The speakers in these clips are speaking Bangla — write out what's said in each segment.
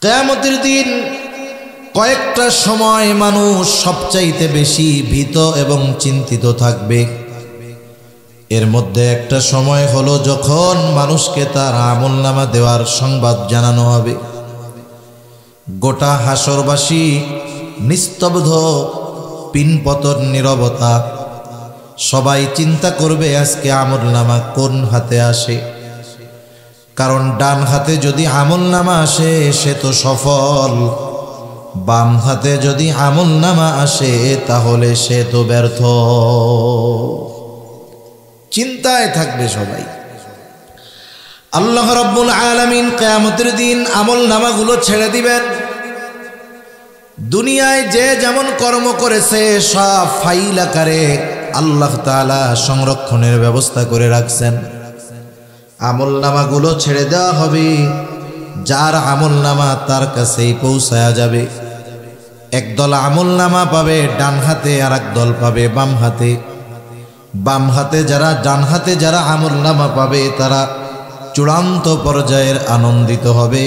কিয়ামতের দিন কয়েকটা সময় মানুষ সবচাইতে বেশি ভীত এবং চিন্তিত থাকবে। এর মধ্যে একটা সময় হলো যখন মানুষকে তার আমলনামা দেওয়ার সংবাদ জানানো হবে। গোটা হাসরবাসী নিস্তব্ধ, পিনপতন নীরবতা। সবাই চিন্তা করবে আজকে আমলনামা কোন হাতে আসে। কারণ ডান হাতে যদি আমলনামা আসে সে তো সফল, বাম হাতে যদি আমলনামা আসে তাহলে সে তো ব্যর্থ। চিন্তায় থাকবে সবাই। আল্লাহ রাব্বুল আলামিন কিয়ামতের দিন আমলনামাগুলো ছেড়ে দিবেন। দুনিয়ায় যে যেমন কর্ম করেছে সব ফাইল আকারে আল্লাহ তাআলা সংরক্ষণের ব্যবস্থা করে রাখছেন। আমলনামাগুলো ছেড়ে দেওয়া হবে, যার আমলনামা তার কাছেই পৌঁছায়া যাবে। একদল আমলনামা পাবে ডান হাতে, আর একদল পাবে বাম হাতে। বাম হাতে যারা, ডান হাতে যারা আমলনামা পাবে তারা চূড়ান্ত পর্যায়ের আনন্দিত হবে,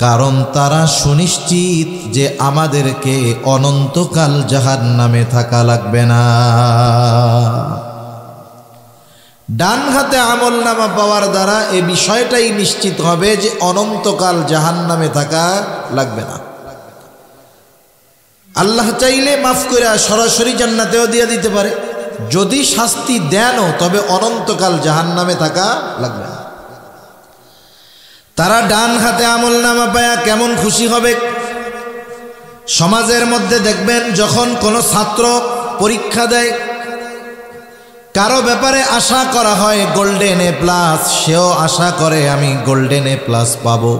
কারণ তারা সুনিশ্চিত যে আমাদেরকে অনন্তকাল জাহান্নামে থাকা লাগবে না। ডান হাতে আমলনামা পাওয়ার দ্বারা এই বিষয়টাই নিশ্চিত হবে যে অনন্তকাল জাহান্নামে থাকা লাগবে না। আল্লাহ চাইলে মাফ করে সরাসরি জান্নাতেও দিয়ে দিতে পারে, যদি শাস্তি দেনও তবে অনন্তকাল জাহান্নামে থাকা লাগবে না। তারা ডান হাতে আমলনামা পায়া কেমন খুশি হবে। সমাজের মধ্যে দেখবেন যখন কোনো ছাত্র পরীক্ষা দেয়, কারো ব্যাপারে আশা করা হয় গোল্ডেন এ প্লাস, সেও আশা করে আমি গোল্ডেন এ প্লাস পাবো,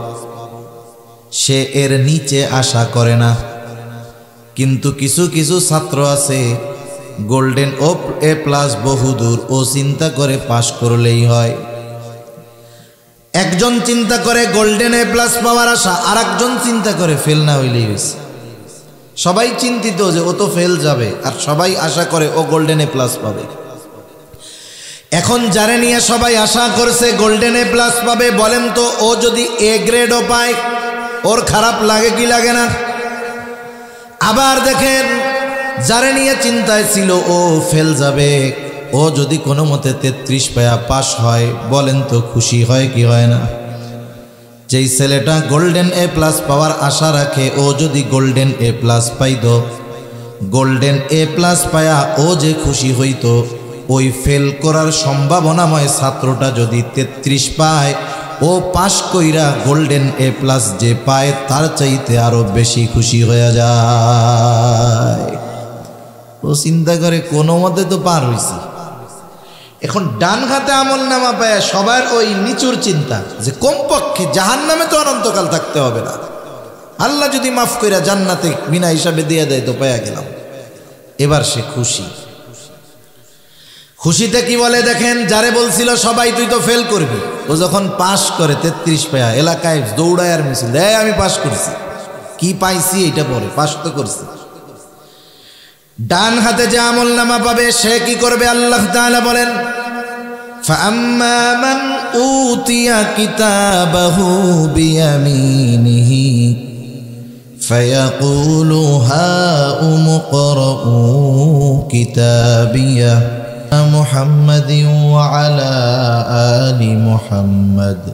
সে এর নিচে আশা করে না। কিন্তু কিছু কিছু ছাত্র আছে গোল্ডেন এ প্লাস বহুদূর, ও চিন্তা করে পাশ করলেই হয়। একজন চিন্তা করে গোল্ডেন এ প্লাস পাওয়ার আশা, আর একজন চিন্তা করে ফেল না হইলেই হয়েছে। সবাই চিন্তিত যে ও তো ফেল যাবে, আর সবাই আশা করে ও গোল্ডেন এ প্লাস পাবে। এখন যারে নিয়ে সবাই আশা করছে গোল্ডেন এ প্লাস পাবে, বলেন তো ও যদি এ গ্রেডও পায় ওর খারাপ লাগে কি লাগে না? আবার দেখেন যারে নিয়ে চিন্তায় ছিল ও ফেল যাবে, ও যদি কোনো মতে 33 পায়া পাস হয়, বলেন তো খুশি হয় কি হয় না? যেই ছেলেটা গোল্ডেন এ প্লাস পাওয়ার আশা রাখে, ও যদি গোল্ডেন এ প্লাস পাইত, গোল্ডেন এ প্লাস পায়া ও যে খুশি হইতো, ওই ফেল করার সম্ভাবনাময় ছাত্রটা যদি 33 পায়, ও পাশ কইরা গোল্ডেন এ প্লাস যে পায় তার চাইতে আরো বেশি খুশি হয়ে যায়। ও চিন্তা করে কোনো মতে তো পার হইছি। এখন ডান হাতে আমলনামা পায় সবার ওই নিচুর চিন্তা যে কমপক্ষে জাহান্নামে তো অনন্তকাল থাকতে হবে না, আল্লাহ যদি মাফ কইরা জান্নাতে বিনা হিসাবে দিয়ে দেয় তো পায়া গেলাম। এবার সে খুশি। খুশিতে কি বলে দেখেন, যারে বলছিল সবাই তুই তো ফেল করবি, ও যখন পাশ করে 33 পায়া এলাকায় দৌড়ায় আর মিছিল দেয় আমি পাশ করছি। কি পাইছি এটা পরে, পাশ তো করছি। ডান হাতে যে আমলনামা পাবে সে কি করবে? আল্লাহ তাআলা বলেন, ফাআম্মা মান উতিয়া কিতাবাহু বিয়ামিনিহি ফায়াকুলু হাউম ইকরাউ কিতাবিয়া মুহাম্মাদিন ওয়া আলা আলি মুহাম্মাদ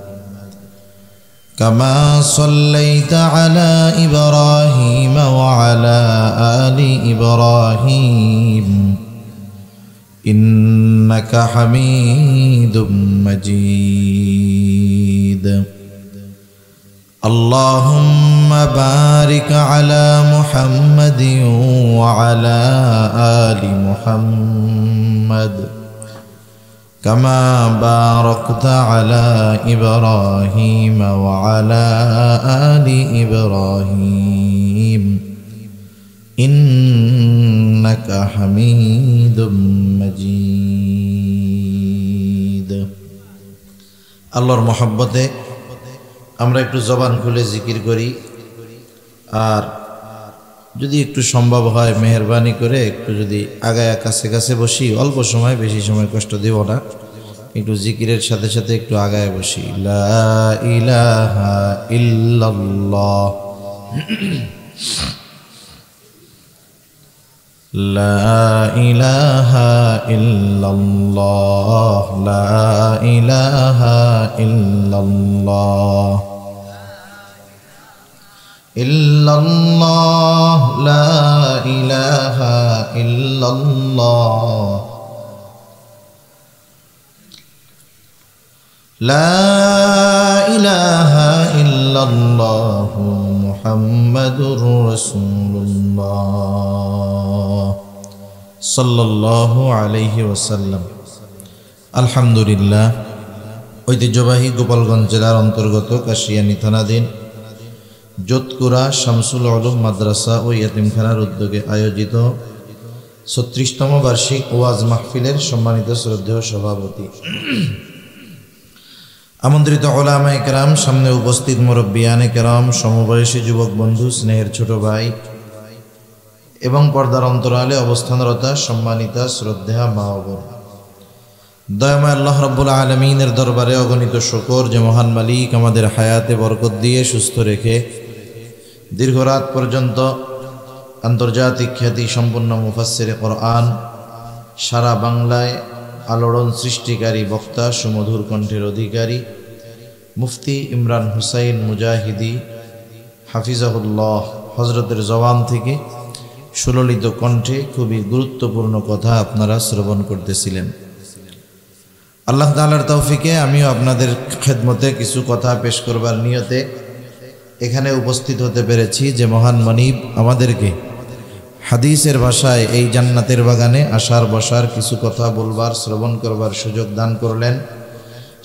كما صليت على إبراهيم وعلى آل إبراهيم إنك حميد مجيد اللهم بارك على محمد وعلى آل محمد كما باركت على إبراهيم وعلى آل إبراهيم إنك حميد مجيد। আল্লাহর মহব্বতে আমরা একটু জবান খুলে জিকির করি, আর যদি একটু সম্ভব হয় মেহেরবানি করে একটু যদি আগায় কাছে কাছে বসি, অল্প সময় বেশি সময় কষ্ট দেব না, একটু জিকিরের সাথে সাথে একটু আগায় বসি। লা ইলাহা ইল্লাল্লাহ, লা ইলাহা ইল্লাল্লাহ, লা ইলাহা ইল্লাল্লাহ, ইল্লাল্লাহ, লা ইলাহা ইল্লাল্লাহ, লা ইলাহা ইল্লাল্লাহ, মুহাম্মাদুর রাসূলুল্লাহ সাল্লাল্লাহু আলাইহি ওয়াসাল্লাম। আলহামদুলিল্লাহ, ঐতিহ্যবাহী গোপালগঞ্জ জেলার অন্তর্গত কাশিয়ানী থানাধীন যোধকুরা শামসুল উলুম মাদ্রাসা ও ইয়াতিমখানার উদ্যোগে আয়োজিত ৩৬তম বার্ষিক ওয়াজ মাহফিলের সম্মানিত শ্রদ্ধেয় সভাপতি, আমন্ত্রিত উলামায়ে কেরাম, সামনে উপস্থিত মুরব্বিয়ানে কেরাম, সমবয়সী যুবক বন্ধু, স্নেহের ছোট ভাই এবং পর্দার অন্তরালে অবস্থানরতা সম্মানিতা শ্রদ্ধেয়া মা ও বোন, দয়াময় আল্লাহ রাব্বুল আলামিনের দরবারে অগণিত শুকর যে মহান মালিক আমাদের হায়াতে বরকত দিয়ে সুস্থ রেখে দীর্ঘ রাত পর্যন্ত আন্তর্জাতিক খ্যাতি সম্পন্ন মুফাসসিরে কোরআন, সারা বাংলায় আলোড়ন সৃষ্টিকারী বক্তা, সুমধুর কণ্ঠের অধিকারী মুফতি ইমরান হুসাইন মুজাহিদি হাফিজাহুল্লাহ হজরতের জবান থেকে সুললিত কণ্ঠে খুবই গুরুত্বপূর্ণ কথা আপনারা শ্রবণ করতেছিলেন। আল্লাহ তাআলার তৌফিকে আমিও আপনাদের খেদমতে কিছু কথা পেশ করবার নিয়তে এখানে উপস্থিত হতে পেরেছি। যে মহান মনিব আমাদেরকে হাদিসের ভাষায় এই জান্নাতের বাগানে আসার বসার কিছু কথা বলবার, শ্রবণ করবার সুযোগ দান করলেন,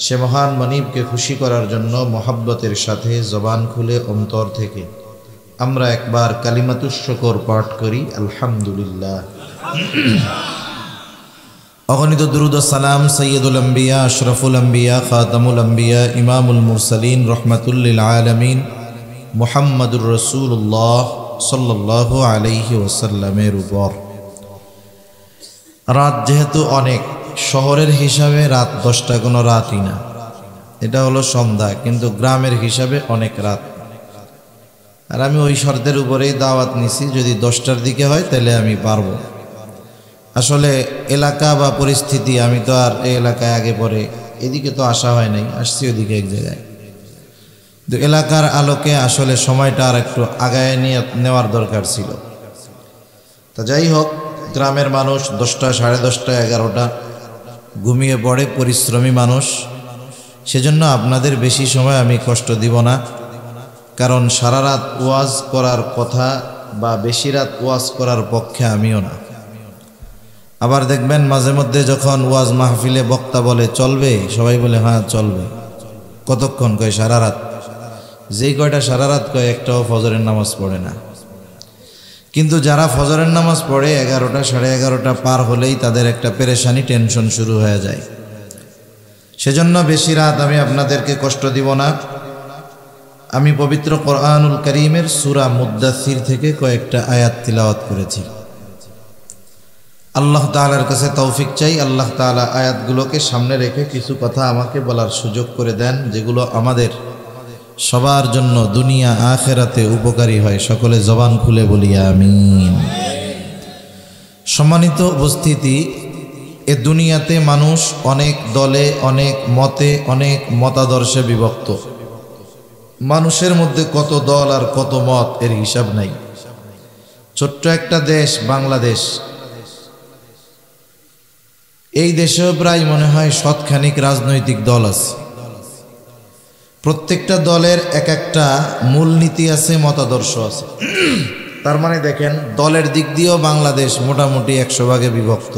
সে মহান মনিবকে খুশি করার জন্য মহাব্বতের সাথে জবান খুলে অন্তর থেকে আমরা একবার কালিমাতুশ শুকর পাঠ করি, আলহামদুলিল্লাহ। অগণিত দুরূদ ও সালাম সৈয়দুল আম্বিয়া, আশরাফুল আম্বিয়া, খাতামুল আম্বিয়া, ইমামুল মুরসালিন, রহমাতুল লিল আলামিন মুহাম্মাদুর রাসূলুল্লাহ সাল্লাল্লাহু আলাইহি ওয়াসাল্লামের উপর। রাত যেহেতু অনেক, শহরের হিসাবে রাত 10টা কোনো রাতই না, এটা হলো সন্ধ্যা, কিন্তু গ্রামের হিসাবে অনেক রাত। আর আমি ওই শর্তের উপরেই দাওয়াত নিছি, যদি 10টার দিকে হয় তাহলে আমি পারবো। আসলে এলাকা বা পরিস্থিতি, আমি তো আর এই এলাকায় আগে পরে এদিকে তো আসা হয় নাই, আসছি ওদিকে এক জায়গায়, তো এলাকার আলোকে আসলে সময়টা আর একটু আগায় নেওয়ার দরকার ছিল। তা যাই হোক, গ্রামের মানুষ 10টা, 10:30, 11টা ঘুমিয়ে পড়ে, পরিশ্রমী মানুষ, সেজন্য আপনাদের বেশি সময় আমি কষ্ট দিব না। কারণ সারা রাত ওয়াজ করার কথা বা বেশি রাত ওয়াজ করার পক্ষে আমিও না। আবার দেখবেন মাঝে মধ্যে যখন ওয়াজ মাহফিলে বক্তা বলে চলবে, সবাই বলে হ্যাঁ চলবে। কতক্ষণ? কয় সারা রাত। যেই কয়টা সারা রাত কয়, একটাও ফজরের নামাজ পড়ে না। কিন্তু যারা ফজরের নামাজ পড়ে 11টা, 11:30 পার হলেই তাদের একটা পেরেশানি, টেনশন শুরু হয়ে যায়। সেজন্য বেশি রাত আমি আপনাদেরকে কষ্ট দিব না। আমি পবিত্র কোরআনুল কারীমের সূরা মুদ্দাসসির থেকে কয়েকটা আয়াত তিলাওয়াত করেছি। আল্লাহ তাআলার কাছে তৌফিক চাই, আল্লাহ তাআলা আয়াতগুলোকে সামনে রেখে কিছু কথা আমাকে বলার সুযোগ করে দেন, যেগুলো আমাদের সবার জন্য দুনিয়া আখিরাতে উপকারী হয়। সকলে জবান খুলে বলি আমিন। সম্মানিত উপস্থিতি, এ দুনিয়াতে মানুষ অনেক দলে, অনেক মতে, অনেক মতাদর্শে বিভক্ত। মানুষের মধ্যে কত দল আর কত মত, এর হিসাব নাই। ছোট্ট একটা দেশ বাংলাদেশ, এই দেশেও প্রায় মনে হয় শতখানিক রাজনৈতিক দল আছে। প্রত্যেকটা দলের এক একটা মূলনীতি আছে, মতাদর্শ আছে। তার মানে দেখেন, দলের দিক দিয়েও বাংলাদেশ মোটামুটি 100 ভাগে বিভক্ত।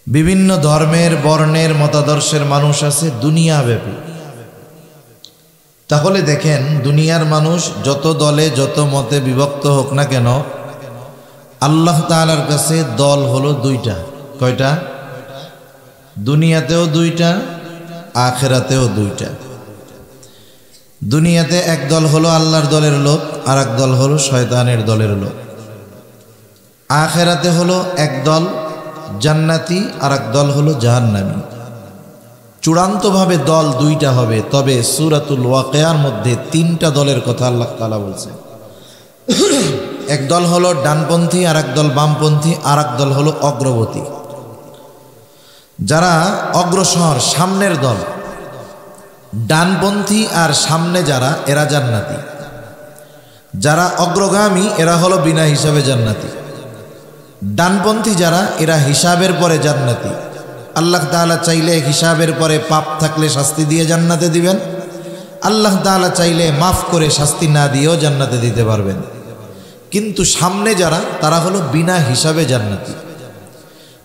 বিভিন্ন ধর্মের, বর্ণের, মতাদর্শের মানুষ আছে দুনিয়াব্যাপী। তাহলে দেখেন, দুনিয়ার মানুষ যত দলে, যত মতে বিভক্ত হোক না কেন, আল্লাহ তাআলার কাছে দল হলো 2টা। কয়টা? দুনিয়াতেও 2টা, আখিরাতেও 2টা। দুনিয়াতে এক দল হলো আল্লাহর দলের লোক, আর এক দল হলো শয়তানের দলের লোক। আখিরাতে হলো এক দল জান্নাতি, আর এক দল হলো জাহান্নামী। চূড়ান্তভাবে দল দুইটা হবে, তবে সূরাতুল ওয়াকিয়ার মধ্যে তিনটা দলের কথা আল্লাহ তাআলা বলছেন। এক দল হলো ডানপন্থী, আর এক দল বামপন্থী, আর এক দল হলো অগ্রবর্তী। যারা অগ্রসর সামনের দল, ডানপন্থী আর সামনে যারা, এরা জান্নাতি। যারা অগ্রগামী এরা হলো বিনা হিসাবে জান্নাতি। ডানপন্থী যারা, এরা হিসাবের পরে জান্নাতি। আল্লাহ তাআলা চাইলে হিসাবের পরে পাপ থাকলে শাস্তি দিয়ে জান্নাতে দিবেন, আল্লাহ তাআলা চাইলে মাফ করে শাস্তি না দিয়েও জান্নাতে দিতে পারবেন। কিন্তু সামনে যারা, তারা হলো বিনা হিসাবে জান্নাতি।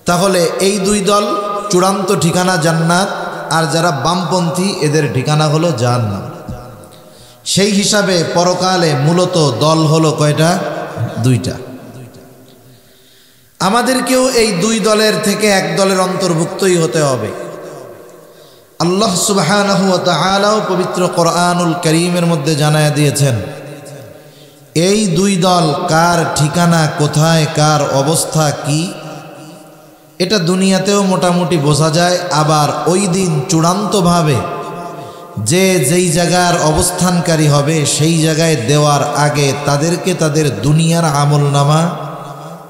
তাহলে এই দুই দল চূড়ান্ত ঠিকানা জান্নাত, আর যারা বামপন্থী এদের ঠিকানা হলো জাহান্নাম। সেই হিসাবে পরকালে মূলত দল হলো কয়টা? দুইটা। আমাদেরকেও এই দুই দলের থেকে এক দলের অন্তর্ভুক্তই হতে হবে। আল্লাহ সুবহানাহু ওয়া তাআলা পবিত্র কোরআনুল কারীমের মধ্যে জানায়া দিয়েছেন এই দুই দল কার ঠিকানা কোথায়, কার অবস্থা কি, এটা দুনিয়াতেও মোটামুটি বোঝা যায়। আবার ওই দিন চূড়ান্তভাবে যে যেই জায়গার অবস্থানকারী হবে সেই জায়গায় দেওয়ার আগে তাদেরকে তাদের দুনিয়ার আমলনামা,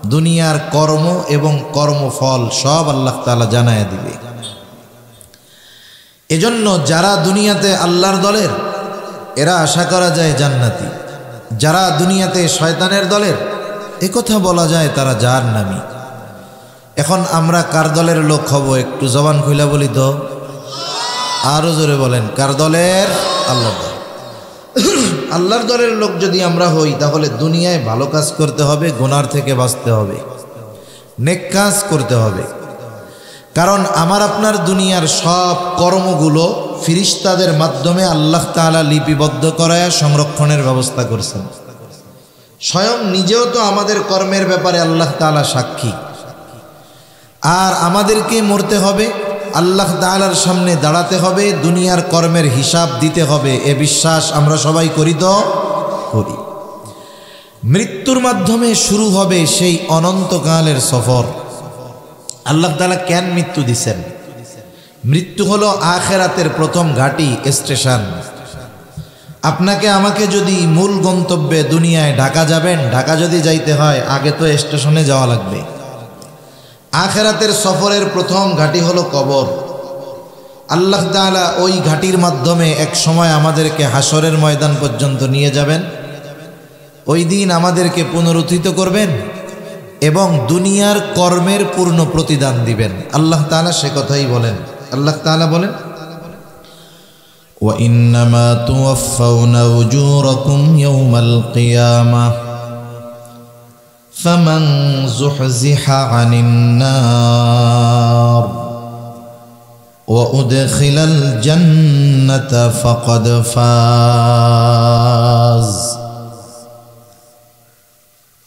দুনিয়ার কর্ম এবং কর্মফল সব আল্লাহ তাআলা জানায় দিবে। এজন্য যারা দুনিয়াতে আল্লাহর দলের, এরা আশা করা যায় জান্নাতি। যারা দুনিয়াতে শয়তানের দলের, একথা বলা যায় তারা জাহান্নামী। এখন আমরা কার দলের লোক হব? একটু জবান খুইলা বলি তো, আরো জোরে বলেন, কার দলের? আল্লাহর দল। আল্লাহর দলের লোক যদি আমরা হই, তাহলে দুনিয়ায় ভালো কাজ করতে হবে, গুনার থেকে বাঁচতে হবে, নেক কাজ করতে হবে। কারণ আমার আপনার দুনিয়ার সব কর্মগুলো ফিরিস্তাদের মাধ্যমে আল্লাহ তাআলা লিপিবদ্ধ করায় সংরক্ষণের ব্যবস্থা করছেন। স্বয়ং নিজেও তো আমাদের কর্মের ব্যাপারে আল্লাহ তাআলা সাক্ষী। আর আমাদেরকে মরতে হবে, আল্লাহ তাআলার সামনে দাঁড়াতে হবে, দুনিয়ার কর্মের হিসাব দিতে হবে। এ বিশ্বাস আমরা সবাই করি তো? করি। মৃত্যুর মাধ্যমে শুরু হবে সেই অনন্তকালের সফর। আল্লাহ তাআলা কেন মৃত্যু দিছেন? মৃত্যু হলো আখিরাতের প্রথম ঘাঁটি, স্টেশন। আপনাকে আমাকে যদি মূল গন্তব্যে দুনিয়ায় ঢাকা যাবেন, ঢাকা যদি যাইতে হয় আগে তো স্টেশনে যাওয়া লাগবে। আখিরাতের সফরের প্রথম ঘাঁটি হলো কবর। আল্লাহ তাআলা ওই ঘাঁটির মাধ্যমে এক সময় আমাদেরকে হাসরের ময়দান পর্যন্ত নিয়ে যাবেন। ওই দিন আমাদেরকে পুনরুত্থিত করবেন এবং দুনিয়ার কর্মের পূর্ণ প্রতিদান দিবেন। আল্লাহ তাআলা সে কথাই বলেন। আল্লাহ তাআলা বলেন, ওয়া ইন্নামা তুওয়াফাউনা উজুরাকুম ইয়াওমাল কিয়ামাহ ফামান যুহজিহা আনিন নার ওয়া উদখিলাল জান্নাতা ফাকাদ ফাজ।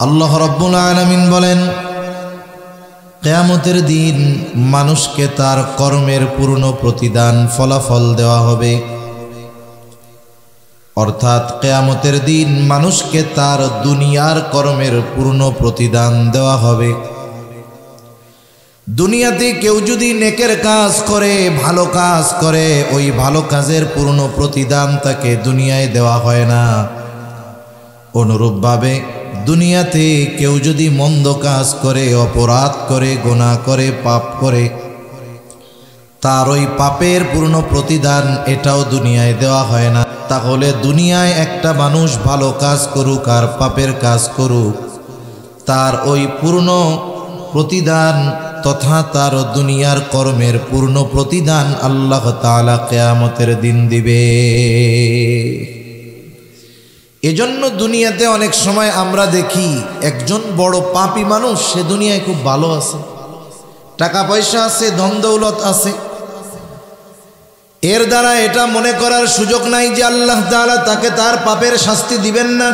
আল্লাহ রাব্বুল আলামিন বলেন, কিয়ামতের দিন মানুষকে তার কর্মের পূর্ণ প্রতিদান, ফলাফল দেওয়া হবে। অর্থাৎ কিয়ামতের দিন মানুষকে তার দুনিয়ার কর্মের পূর্ণ প্রতিদান দেওয়া হবে। দুনিয়াতে কেউ যদি নেকের কাজ করে, ভালো কাজ করে, ওই ভালো কাজের পূর্ণ প্রতিদান তাকে দুনিয়ায় দেওয়া হয় না। অনুরূপভাবে দুনিয়াতে কেউ যদি মন্দ কাজ করে, অপরাধ করে, গুনাহ করে, পাপ করে, তার ওই পাপের পূর্ণ প্রতিদান এটাও দুনিয়ায় দেওয়া হয় না। তাহলে দুনিয়ায় একটা মানুষ ভালো কাজ করুক আর পাপের কাজ করুক, তার ওই পূর্ণ প্রতিদান তথা তার দুনিয়ার কর্মের পূর্ণ প্রতিদান আল্লাহ তাআলা কিয়ামতের দিন দিবে। এজন্য দুনিয়াতে অনেক সময় আমরা দেখি একজন বড় পাপী মানুষ, সে দুনিয়ায় খুব ভালো আছে, টাকা পয়সা আছে, ধন দৌলত আছে। এর দ্বারা এটা মনে করার সুযোগ নাই যে আল্লাহ তাআলা তাকে তার পাপের শাস্তি দিবেন না।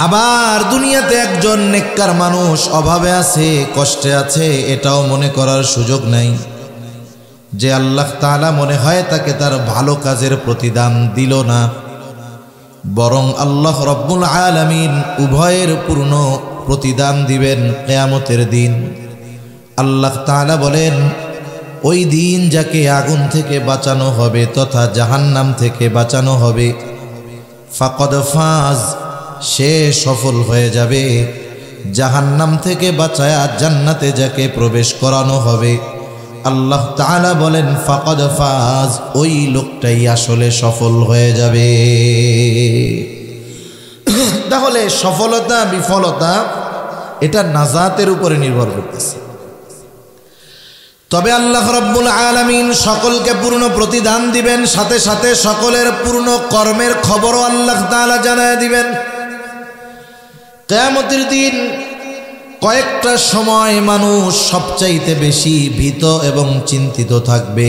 আবার দুনিয়াতে একজন নেককার মানুষ অভাবে আছে, কষ্টে আছে, এটাও মনে করার সুযোগ নাই যে আল্লাহ তাআলা মনে হয় তাকে তার ভালো কাজের প্রতিদান দিল না। বরং আল্লাহ রাব্বুল আলামিন উভয়ের পূর্ণ প্রতিদান দিবেন কিয়ামতের দিন। আল্লাহ তাআলা বলেন, ওই দিন যাকে আগুন থেকে বাঁচানো হবে তথা জাহান্নাম থেকে বাঁচানো হবে, ফাকাদ ফাজ, সে সফল হয়ে যাবে। জাহান্নাম থেকে বাঁচায়া জান্নাতে যাকে প্রবেশ করানো হবে, আল্লাহ তাআলা বলেন ফাকাদ ফাজ, ওই লোকটাই আসলে সফল হয়ে যাবে। তাহলে সফলতা বিফলতা এটা নাজাতের উপরে নির্ভর করতেছে। তবে আল্লাহ রাব্বুল আলামিন সকলকে পূর্ণ প্রতিদান দিবেন, সাথে সাথে সকলের পূর্ণ কর্মের খবরও আল্লাহ তাআলা জানায় দিবেন। কিয়ামতের দিন কয়েকটা সময় মানুষ সবচাইতে বেশি ভীত এবং চিন্তিত থাকবে।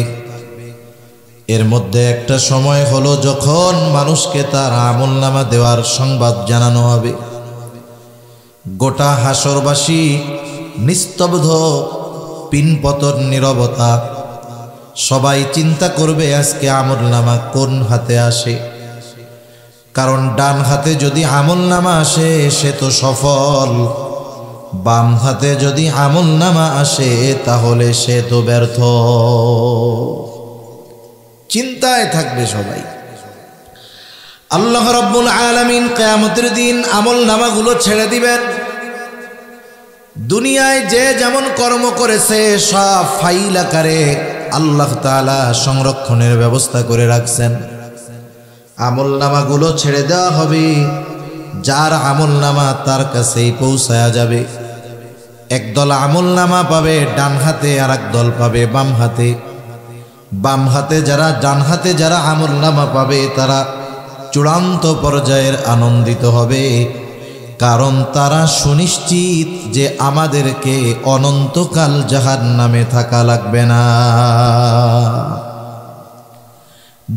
এর মধ্যে একটা সময় হলো যখন মানুষকে তার আমলনামা দেওয়ার সংবাদ জানানো হবে। গোটা হাসরবাসী নিস্তব্ধ, পিনপতন নীরবতা। সবাই চিন্তা করবে আজকে আমলনামা কোন হাতে আসে, কারণ ডান হাতে যদি আমলনামা আসে সে তো সফল, বাম হাতে যদি আমলনামা আসে তাহলে সে তো ব্যর্থ। চিন্তায় থাকবে সবাই। আল্লাহ রাব্বুল আলামিন কিয়ামতের দিন আমলনামাগুলো ছেড়ে দিবেন। দুনিয়ায় যে যেমন কর্ম করেছে সব ফাইল আকারে আল্লাহ তাআলা সংরক্ষণের ব্যবস্থা করে রাখছেন। আমলনামাগুলো ছেড়ে দেওয়া হবে, যার আমলনামা তার কাছেই পৌঁছায়া যাবে। একদল আমলনামা পাবে ডান হাতে, আর একদল পাবে বাম হাতে। বাম হাতে যারা, ডান হাতে যারা আমলনামা পাবে তারা চূড়ান্ত পর্যায়ের আনন্দিত হবে, কারণ তারা সুনিশ্চিত যে আমাদেরকে অনন্তকাল জাহান্নামে থাকা লাগবে না।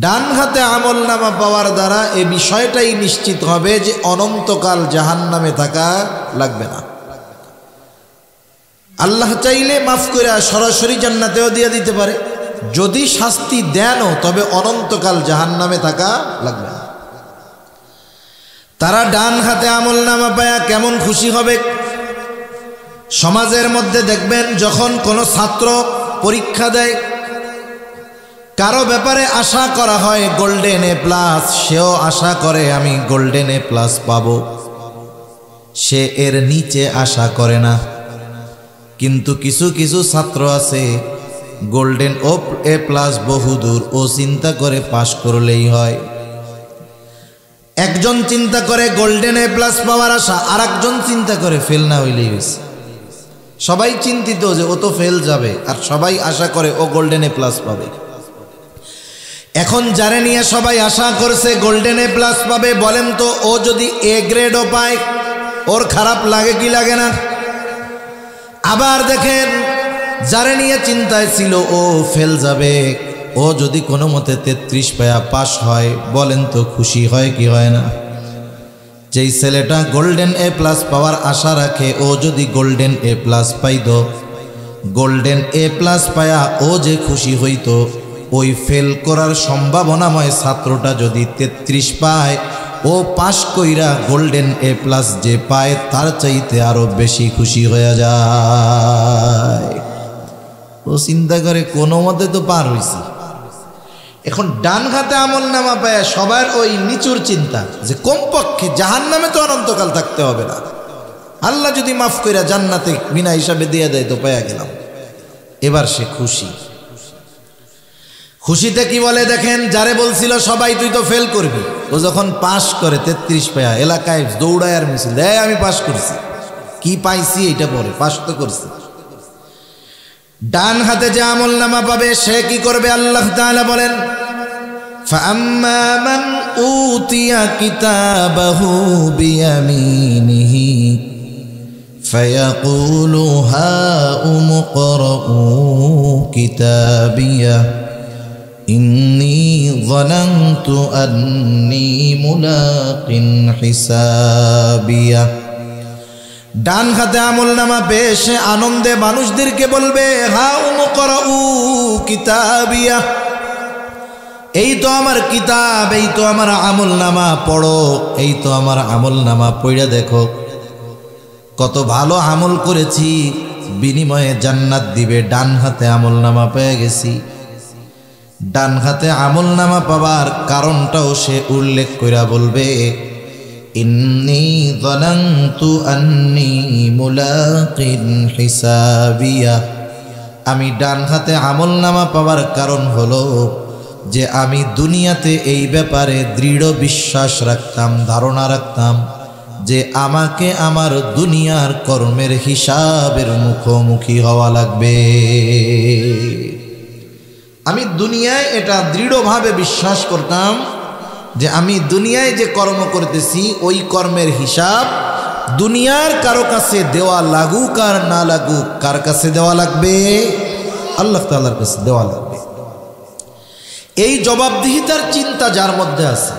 ডান হাতে আমলনামা পাওয়ার দ্বারা এই বিষয়টাই নিশ্চিত হবে যে অনন্তকাল জাহান্নামে থাকা লাগবে না। আল্লাহ চাইলে মাফ করে সরাসরি জান্নাতেও দিয়ে দিতে পারে, যদি শাস্তি দেনও তবে অনন্তকাল জাহান্নামে থাকা লাগবে না। তারা ডান হাতে আমলনামা পায়া কেমন খুশি হবে। সমাজের মধ্যে দেখবেন যখন কোনো ছাত্র পরীক্ষা দেয়, কারো ব্যাপারে আশা করা হয় গোল্ডেন এ প্লাস, সেও আশা করে আমি গোল্ডেন এ প্লাস পাবো, সে এর নিচে আশা করে না। কিন্তু কিছু কিছু ছাত্র আছে গোল্ডেন এ প্লাস বহুদূর, ও চিন্তা করে পাশ করলেই হয়। একজন চিন্তা করে গোল্ডেন এ প্লাস পাওয়ার আশা, আর একজন চিন্তা করে ফেল না হইলেই হয়েছে। সবাই চিন্তিত যে ও তো ফেল যাবে, আর সবাই আশা করে ও গোল্ডেন এ প্লাস পাবে। এখন যারে নিয়ে সবাই আশা করছে গোল্ডেন এ প্লাস পাবে, বলেন তো ও যদি এ গ্রেডও পায় ওর খারাপ লাগে কি লাগে না? আবার দেখেন যারে নিয়ে চিন্তায় ছিল ও ফেল যাবে, ও যদি কোনো মতে 33 পায়া পাস হয়, বলেন তো খুশি হয় কি হয় না? যেই ছেলেটা গোল্ডেন এ প্লাস পাওয়ার আশা রাখে, ও যদি গোল্ডেন এ প্লাস পাইত, গোল্ডেন এ প্লাস পায়া ও যে খুশি হইত, ওই ফেল করার সম্ভাবনাময় ছাত্রটা যদি 33 পায়, ও পাশ কইরা গোল্ডেন এ প্লাস যে পায় তার চাইতে আরো বেশি খুশি হয়ে যায়। ও চিন্তা করে কোনো মতে তো পার হইছি। এখন ডান হাতে আমলনামা পায় সবার ওই নিচুর চিন্তা যে কমপক্ষে জাহান্নামে তো অনন্তকাল থাকতে হবে না, আল্লাহ যদি মাফ কইরা জান্নাতে বিনা হিসাবে দিয়ে দেয় তো পায়া গেলাম। এবার সে খুশি। খুশিতে কি বলে দেখেন, যারে বলছিল সবাই তুই তো ফেল করবি, ও যখন পাশ করে 33 পায়া এলাকায় দৌড়ায় আর মিছিল দেয় আমি পাশ করছি, কি পাইছি এটা পরে, পাশ তো করছি। ডান হাতে যে আমলনামা পাবে সে কি করবে? আল্লাহ তাআলা বলেন ফাআম্মা মান উতিয়া কিতাবাহু বিয়ামিনিহি ফায়াকুলু হাউম ইকরাউ কিতাবিয়া ইন্নী যানানতু আন্নী মুলাকিন হিসাবিয়া। ডান হাতে আমলনামা পেয়ে সে আনন্দে মানুষদেরকে বলবে হাউম ইকরাউ কিতাবিয়া, এই তো আমার কিতাব, এই তো আমার আমলনামা পড়ো, এই তো আমার আমলনামা পড়ে দেখো কত ভালো আমল করেছি, বিনিময়ে জান্নাত দিবে। ডান হাতে আমলনামা পেয়ে গেছি। ডান হাতে আমলনামা পাবার কারণটাও সে উল্লেখ কইরা বলবে, ইন্নী যানানতু আন্নী মুলাকিন হিসাবিয়া। আমি ডান হাতে আমলনামা পাবার কারণ হলো যে আমি দুনিয়াতে এই ব্যাপারে দৃঢ় বিশ্বাস রাখতাম, ধারণা রাখতাম যে আমাকে আমার দুনিয়ার কর্মের হিসাবের মুখোমুখি হওয়া লাগবে। আমি দুনিয়ায় এটা দৃঢ়ভাবে বিশ্বাস করতাম যে আমি দুনিয়ায় যে কর্ম করতেছি ওই কর্মের হিসাব দুনিয়ার কারো কাছে দেওয়া লাগুক আর না লাগুক, কার কাছে দেওয়া লাগবে? আল্লাহ তাআলার কাছে দেওয়া লাগবে। এই জবাবদিহিতার চিন্তা যার মধ্যে আছে,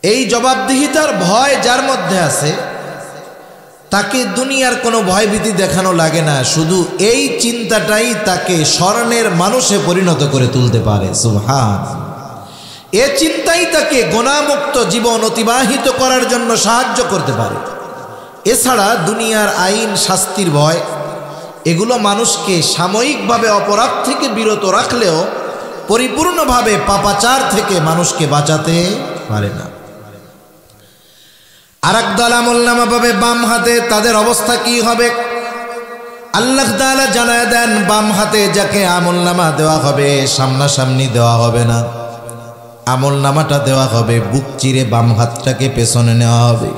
এই জবাবদিহিতার ভয় যার মধ্যে আছে, তাকে দুনিয়ার কোনো ভয়ভীতি দেখানো লাগে না। শুধু এই চিন্তাটাই তাকে স্বর্ণের মানুষে পরিণত করে তুলতে পারে। সুবহান। এ চিন্তাই তাকে গুনাহমুক্ত জীবন অতিবাহিত করার জন্য সাহায্য করতে পারে। এছাড়া দুনিয়ার আইন, শাস্তির ভয় এগুলো মানুষকে সাময়িকভাবে অপরাধ থেকে বিরত রাখলেও পরিপূর্ণভাবে পাপাচার থেকে মানুষকে বাঁচাতে পারে না। আরেক দল আমলনামা পাবে বাম হাতে, তাদের অবস্থা কি হবে? আল্লাহ তাআলা জানায় দেন, বাম হাতে যাকে আমলনামা দেওয়া হবে সামনাসামনি দেওয়া হবে না। আমলনামাটা দেওয়া হবে বুক চিরে, বাম হাতটাকে পেছনে নেওয়া হবে।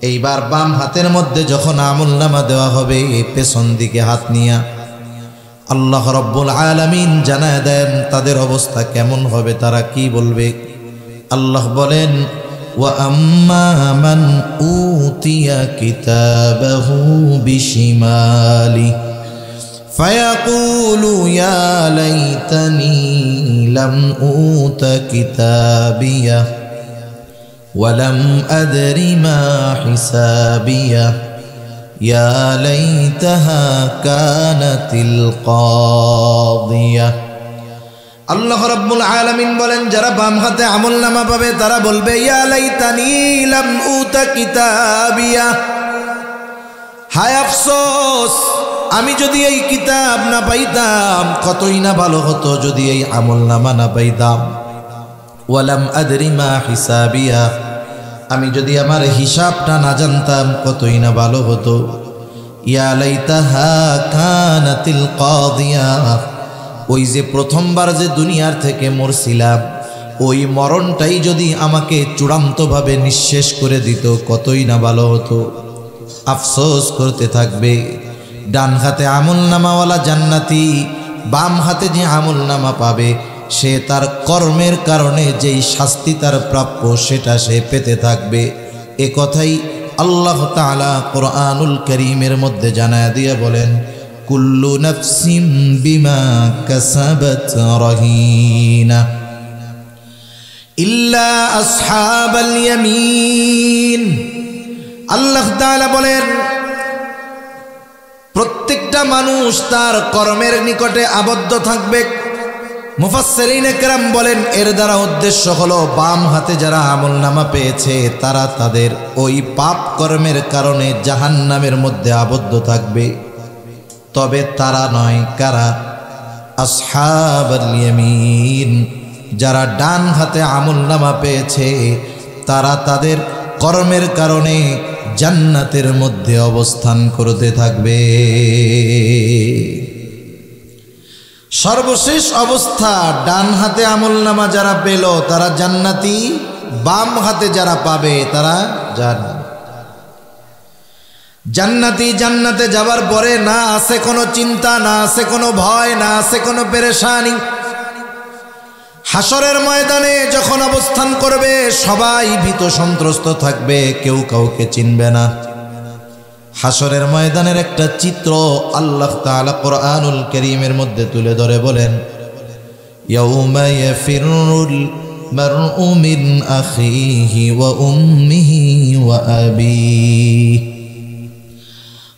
এইবার বাম হাতের মধ্যে যখন আমলনামা দেওয়া হবে পেছন দিকে হাত নিয়া, আল্লাহ রব্বুল আলামিন জানায় দেন তাদের অবস্থা কেমন হবে, তারা কি বলবে। আল্লাহ বলেন, ওয়া আম্মা মান উতিয়া কিতাবাহু বিশিমালি ফায়াকুলু ইয়া লাইতানি লাম উতা কিতাবিয়া ওয়া লাম আদরি মা হিসাবিয়া ইয়া লাইতাহা কানাতিল কাদিয়া। আল্লাহ রাব্বুল আলামিন বলেন, যারা বাম হাতে আমলনামা পাবে তারা বলবে, ইয়া লাইতানি লাম উতা কিতাবিয়া, হায় আফসোস, আমি যদি এই কিতাব না পাইতাম কতই না ভালো হতো যদি এই আমলনামা না পাইতাম। ওয়ালাম আদরি মা হিসাবিয়া, আমি যদি আমার হিসাবটা না জানতাম কতই না ভালো হতো। ইয়া লাইতাহা কানাতিল কাদিয়া, ওই যে প্রথমবার যে দুনিয়ার থেকে মরছিলাম ওই মরণটাই যদি আমাকে চূড়ান্তভাবে নিঃশেষ করে দিত কতই না ভালো হতো। আফসোস করতে থাকবে। ডান হাতে আমলনামাওয়ালা জান্নাতি, বাম হাতে যে আমলনামা পাবে সে তার কর্মের কারণে যেই শাস্তি তার প্রাপ্য সেটা সে পেতে থাকবে। এ কথাই আল্লাহ তাআলা কুরআনুল কারীমের মধ্যে জানায় দিয়ে বলেন, কুল্লু নাফসিম বিমা কাসাবাত রহিনা ইল্লা আসহাবাল ইয়ামিন। আল্লাহ তাআলা বলেন, প্রত্যেকটা মানুষ তার কর্মের নিকটে আবদ্ধ থাকবে। মুফাসসিরিনে কেরাম বলেন, এর দ্বারা উদ্দেশ্য হলো বাম হাতে যারা আমলনামা পেয়েছে তারা তাদের ওই পাপ কর্মের কারণে জাহান্নামের মধ্যে আবদ্ধ থাকবে। তবে তারা নয়, কারা? আসহাবুল ইয়ামিন, যারা ডান হাতে আমলনামা পেয়েছে তারা তাদের কর্মের কারণে জান্নাতের মধ্যে অবস্থান করতে থাকবে। সর্বশেষ অবস্থা, ডান হাতে আমলনামা যারা পেল তারা জান্নাতি, বাম হাতে যারা পাবে তারা জান্নাতি। জান্নাতে যাবার পরে না আছে কোনো চিন্তা, না আছে কোনো ভয়, না আছে কোনো পেরেশানি। হাসরের ময়দানে যখন অবস্থান করবে সবাই ভীত সন্ত্রস্ত থাকবে, কেউ কাউকে চিনবে না। হাসরের ময়দানের একটা চিত্র আল্লাহ তাআলা কুরআনুল কারীমের মধ্যে তুলে ধরে বলেন, ইয়াউমা ইয়াফিরুল মারউ মিন আখিহি ওয়া উম্মিহি ওয়া আবিহি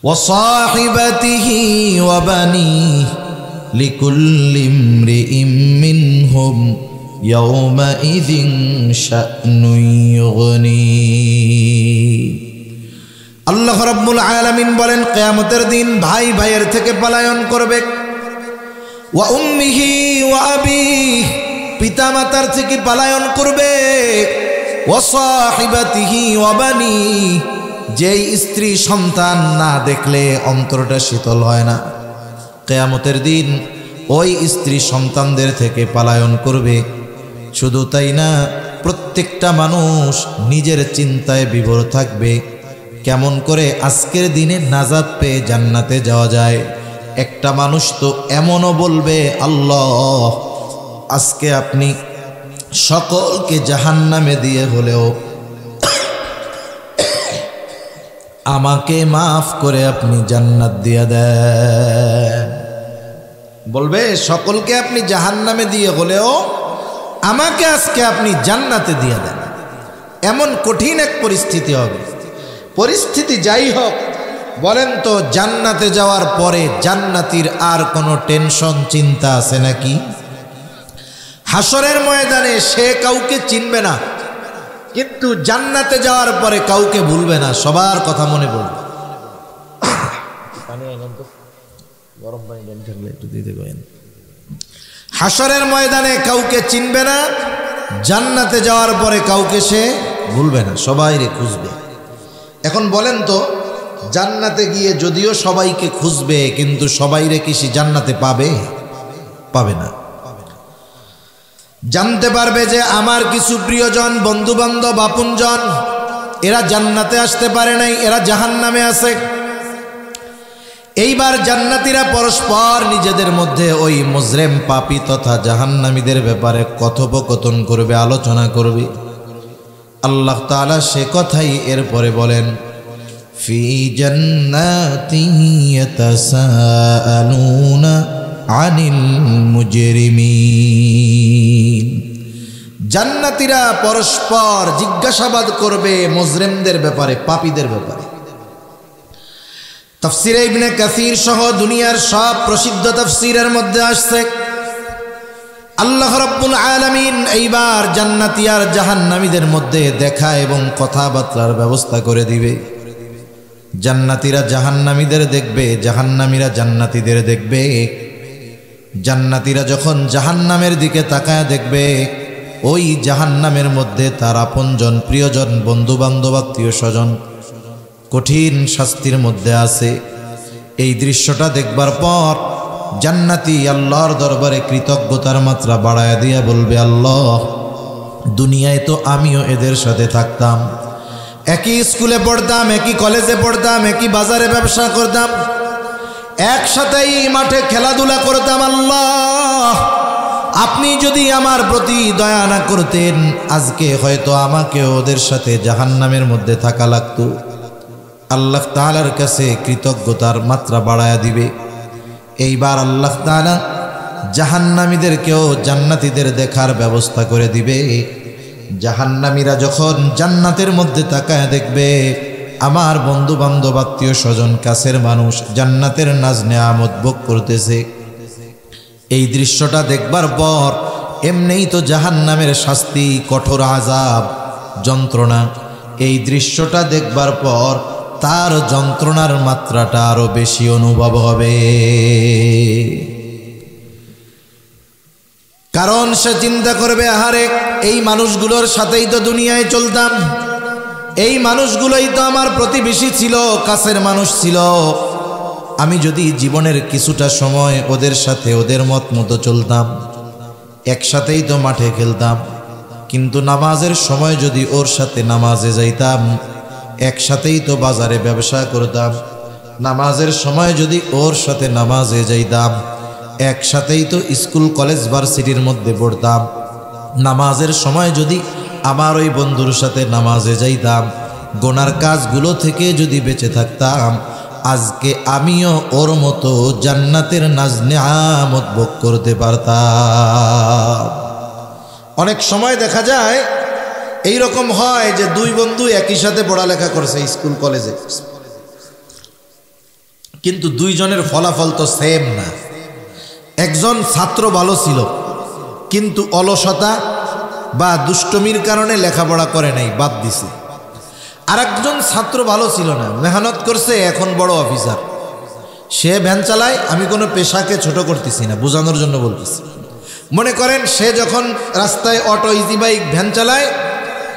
ওয়া সাহিবাতিহি ওয়া বানিহি লিকুল্লি ইমরিইম মিনহুম ইয়াউমাইযিন শা'নুন ইউগনি। আল্লাহ রাব্বুল আলামিন বলেন কিয়ামতের দিন ভাই ভাইয়ের থেকে পলায়ন করবে। ওয়া উম্মিহি ওয়া আবিহি, পিতা মাতার থেকে পলায়ন করবে। ওয়া সাহিবাতিহি ওয়া বানি, যেই স্ত্রী সন্তান না দেখলে অন্তরটা শীতল হয় না, কিয়ামতের দিন ওই স্ত্রী সন্তানদের থেকে পলায়ন করবে। শুধু তাই না, প্রত্যেকটা মানুষ নিজের চিন্তায় বিভোর থাকবে, কেমন করে আজকের দিনে নাজাত পেয়ে জান্নাতে যাওয়া যায়। একটা মানুষ তো এমনও বলবে, আল্লাহ আজকে আপনি সকলকে জাহান্নামে দিয়ে হলেও আমাকে মাফ করে আপনি জান্নাত দিয়ে দেন। বলবে সকলকে আপনি জাহান্নামে দিয়ে হলেও আমাকে আজকে আপনি জান্নাতে দিয়ে দেন। এমন কঠিন এক পরিস্থিতি হবে। পরিস্থিতি যাই হোক, বলেন তো জান্নাতে যাওয়ার পরে জান্নাতীর আর কোনো টেনশন চিন্তা আছে নাকি? হাসরের ময়দানে সে কাউকে চিনবে না, কিন্তু জান্নাতে যাওয়ার পরে কাউকে ভুলবে না, সবার কথা মনে পড়বে। হাসরের ময়দানে কাউকে চিনবে না, জান্নাতে যাওয়ার পরে কাউকে সে ভুলবে না, সবাইরে খুঁজবে। এখন বলেন তো, জান্নাতে গিয়ে যদিও সবাইকে খুঁজবে, কিন্তু সবাইরে কি সে জান্নাতে পাবে? পাবে না। জানতে পারবে যে আমার কিছু প্রিয়জন, বন্ধু বান্ধব, আপনজন এরা জান্নাতে আসতে পারে নাই, এরা জাহান্নামে আছে। এইবার জান্নাতীরা পরস্পর নিজেদের মধ্যে ওই মুজরিম পাপী তথা জাহান্নামীদের ব্যাপারে কথোপকথন করবে, আলোচনা করবে। আল্লাহ তাআলা সে কথাই এরপরে বলেন, ফি জান্নাতিন ইয়াতাসাআলুনা আনিল মুজরিমিন। জান্নাতীরা পরস্পর জিজ্ঞাসাবাদ করবে মুজরিমদের ব্যাপারে, পাপীদের ব্যাপারে। তাফসীরে ইবনে কাসির সহ দুনিয়ার সব প্রসিদ্ধ তাফসীরের মধ্যে আসছে, আল্লাহ রাব্বুল আলামিন এইবার জান্নাতি আর জাহান্নামীদের মধ্যে দেখা এবং কথাবার্তার ব্যবস্থা করে দিবে। জান্নাতীরা জাহান্নামীদের দেখবে, জাহান্নামীরা জান্নাতীদের দেখবে। জান্নাতীরা যখন জাহান্নামের দিকে তাকায় দেখবে, ওই জাহান্নামের মধ্যে তার আপনজন, প্রিয়জন, বন্ধু বান্ধব, আত্মীয় স্বজন কঠিন শাস্তির মধ্যে আছে। এই দৃশ্যটা দেখবার পর জান্নাতি আল্লাহর দরবারে কৃতজ্ঞতার মাত্রা বাড়ায় দিয়া বলবে, আল্লাহ দুনিয়ায় তো আমিও এদের সাথে থাকতাম, একই স্কুলে পড়তাম, একই কলেজে পড়তাম, একই বাজারে ব্যবসা করতাম, একসাথেই মাঠে খেলাধুলা করতাম। আল্লাহ আপনি যদি আমার প্রতি দয়া না করতেন, আজকে হয়তো আমাকে ওদের সাথে জাহান্নামের মধ্যে থাকা লাগতো। আল্লাহ তাআলার কাছে কৃতজ্ঞতার মাত্রা বাড়ায়া দিবে। এইবার আল্লাহ তাআলা জাহান্নামীদেরকেও জান্নাতীদের দেখার ব্যবস্থা করে দিবে। জাহান্নামীরা যখন জান্নাতের মধ্যে তাকায় দেখবে, আমার বন্ধু বান্ধব, আত্মীয় স্বজন, কাছের মানুষ জান্নাতের নাজ নেয়ামত ভোগ করতেছে। এই দৃশ্যটা দেখবার পর এমনিই তো জাহান্নামের শাস্তি, কঠোর আযাব, যন্ত্রণা, এই দৃশ্যটা দেখবার পর তার যন্ত্রণার মাত্রাটা আরো বেশি অনুভব হবে। কারণ সে চিন্তা করবে, আহারে এই মানুষগুলোর সাথেই তো দুনিয়ায় চলতাম, এই মানুষগুলোই তো আমার প্রতিবেশী ছিল, কাছের মানুষ ছিল। আমি যদি জীবনের কিছুটা সময় ওদের সাথে ওদের মত মতো চলতাম, একসাথেই তো মাঠে খেলতাম, কিন্তু নামাজের সময় যদি ওর সাথে নামাজে যাইতাম, একসাথেই তো বাজারে ব্যবসা করতাম, নামাজের সময় যদি ওর সাথে নামাজে যাইতাম, একসাথেই তো স্কুল কলেজ ভার্সিটির মধ্যে পড়তাম, নামাজের সময় যদি আমার ওই বন্ধুর সাথে নামাজে যাইতাম, গোনার কাজগুলো থেকে যদি বেঁচে থাকতাম, আজকে আমিও ওর মতো জান্নাতের নাজ নেয়ামত ভোগ করতে পারতাম। অনেক সময় দেখা যায় এই রকম হয় যে দুই বন্ধু একই সাথে পড়ালেখা করছে স্কুল কলেজে, কিন্তু দুইজনের ফলাফল তো সেম না। একজন ছাত্র ভালো ছিল, কিন্তু অলসতা বা দুষ্টমির কারণে লেখাপড়া করে নাই, বাদ দিছে। আরেকজন ছাত্র ভালো ছিল না, মেহনত করছে, এখন বড় অফিসার, সে ভ্যান চালায়। আমি কোনো পেশাকে ছোট করতেছি না, বোঝানোর জন্য বলতেছি। মনে করেন সে যখন রাস্তায় অটো, ইজি বাইক, ভ্যান চালায়,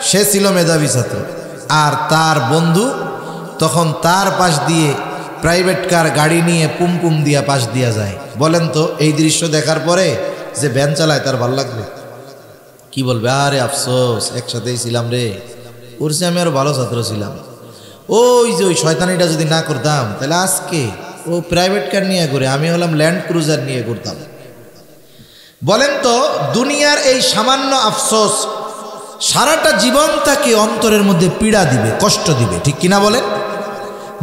সে ছিল মেধাবী ছাত্র, আর তার বন্ধু তখন তার পাশ দিয়ে প্রাইভেট কার গাড়ি নিয়ে পুম পুম দিয়া পাশ দিয়া যায়। বলেন তো এই দৃশ্য দেখার পরে যে ভ্যান চালায় তার ভালো লাগবে? কি বলবে? আরে আফসোস, একসাথেই ছিলাম রে, ওর চেয়ে আমি আরো ভালো ছাত্র ছিলাম। ওই যে ওই শয়তানিটা যদি না করতাম, তাহলে আজকে ও প্রাইভেট কার নিয়ে ঘুরে, আমি হলাম ল্যান্ড ক্রুজার নিয়ে ঘুরতাম। বলেন তো দুনিয়ার এই সামান্য আফসোস সারাটা জীবন তাকে অন্তরের মধ্যে পীড়া দিবে, কষ্ট দিবে, ঠিক কিনা বলেন?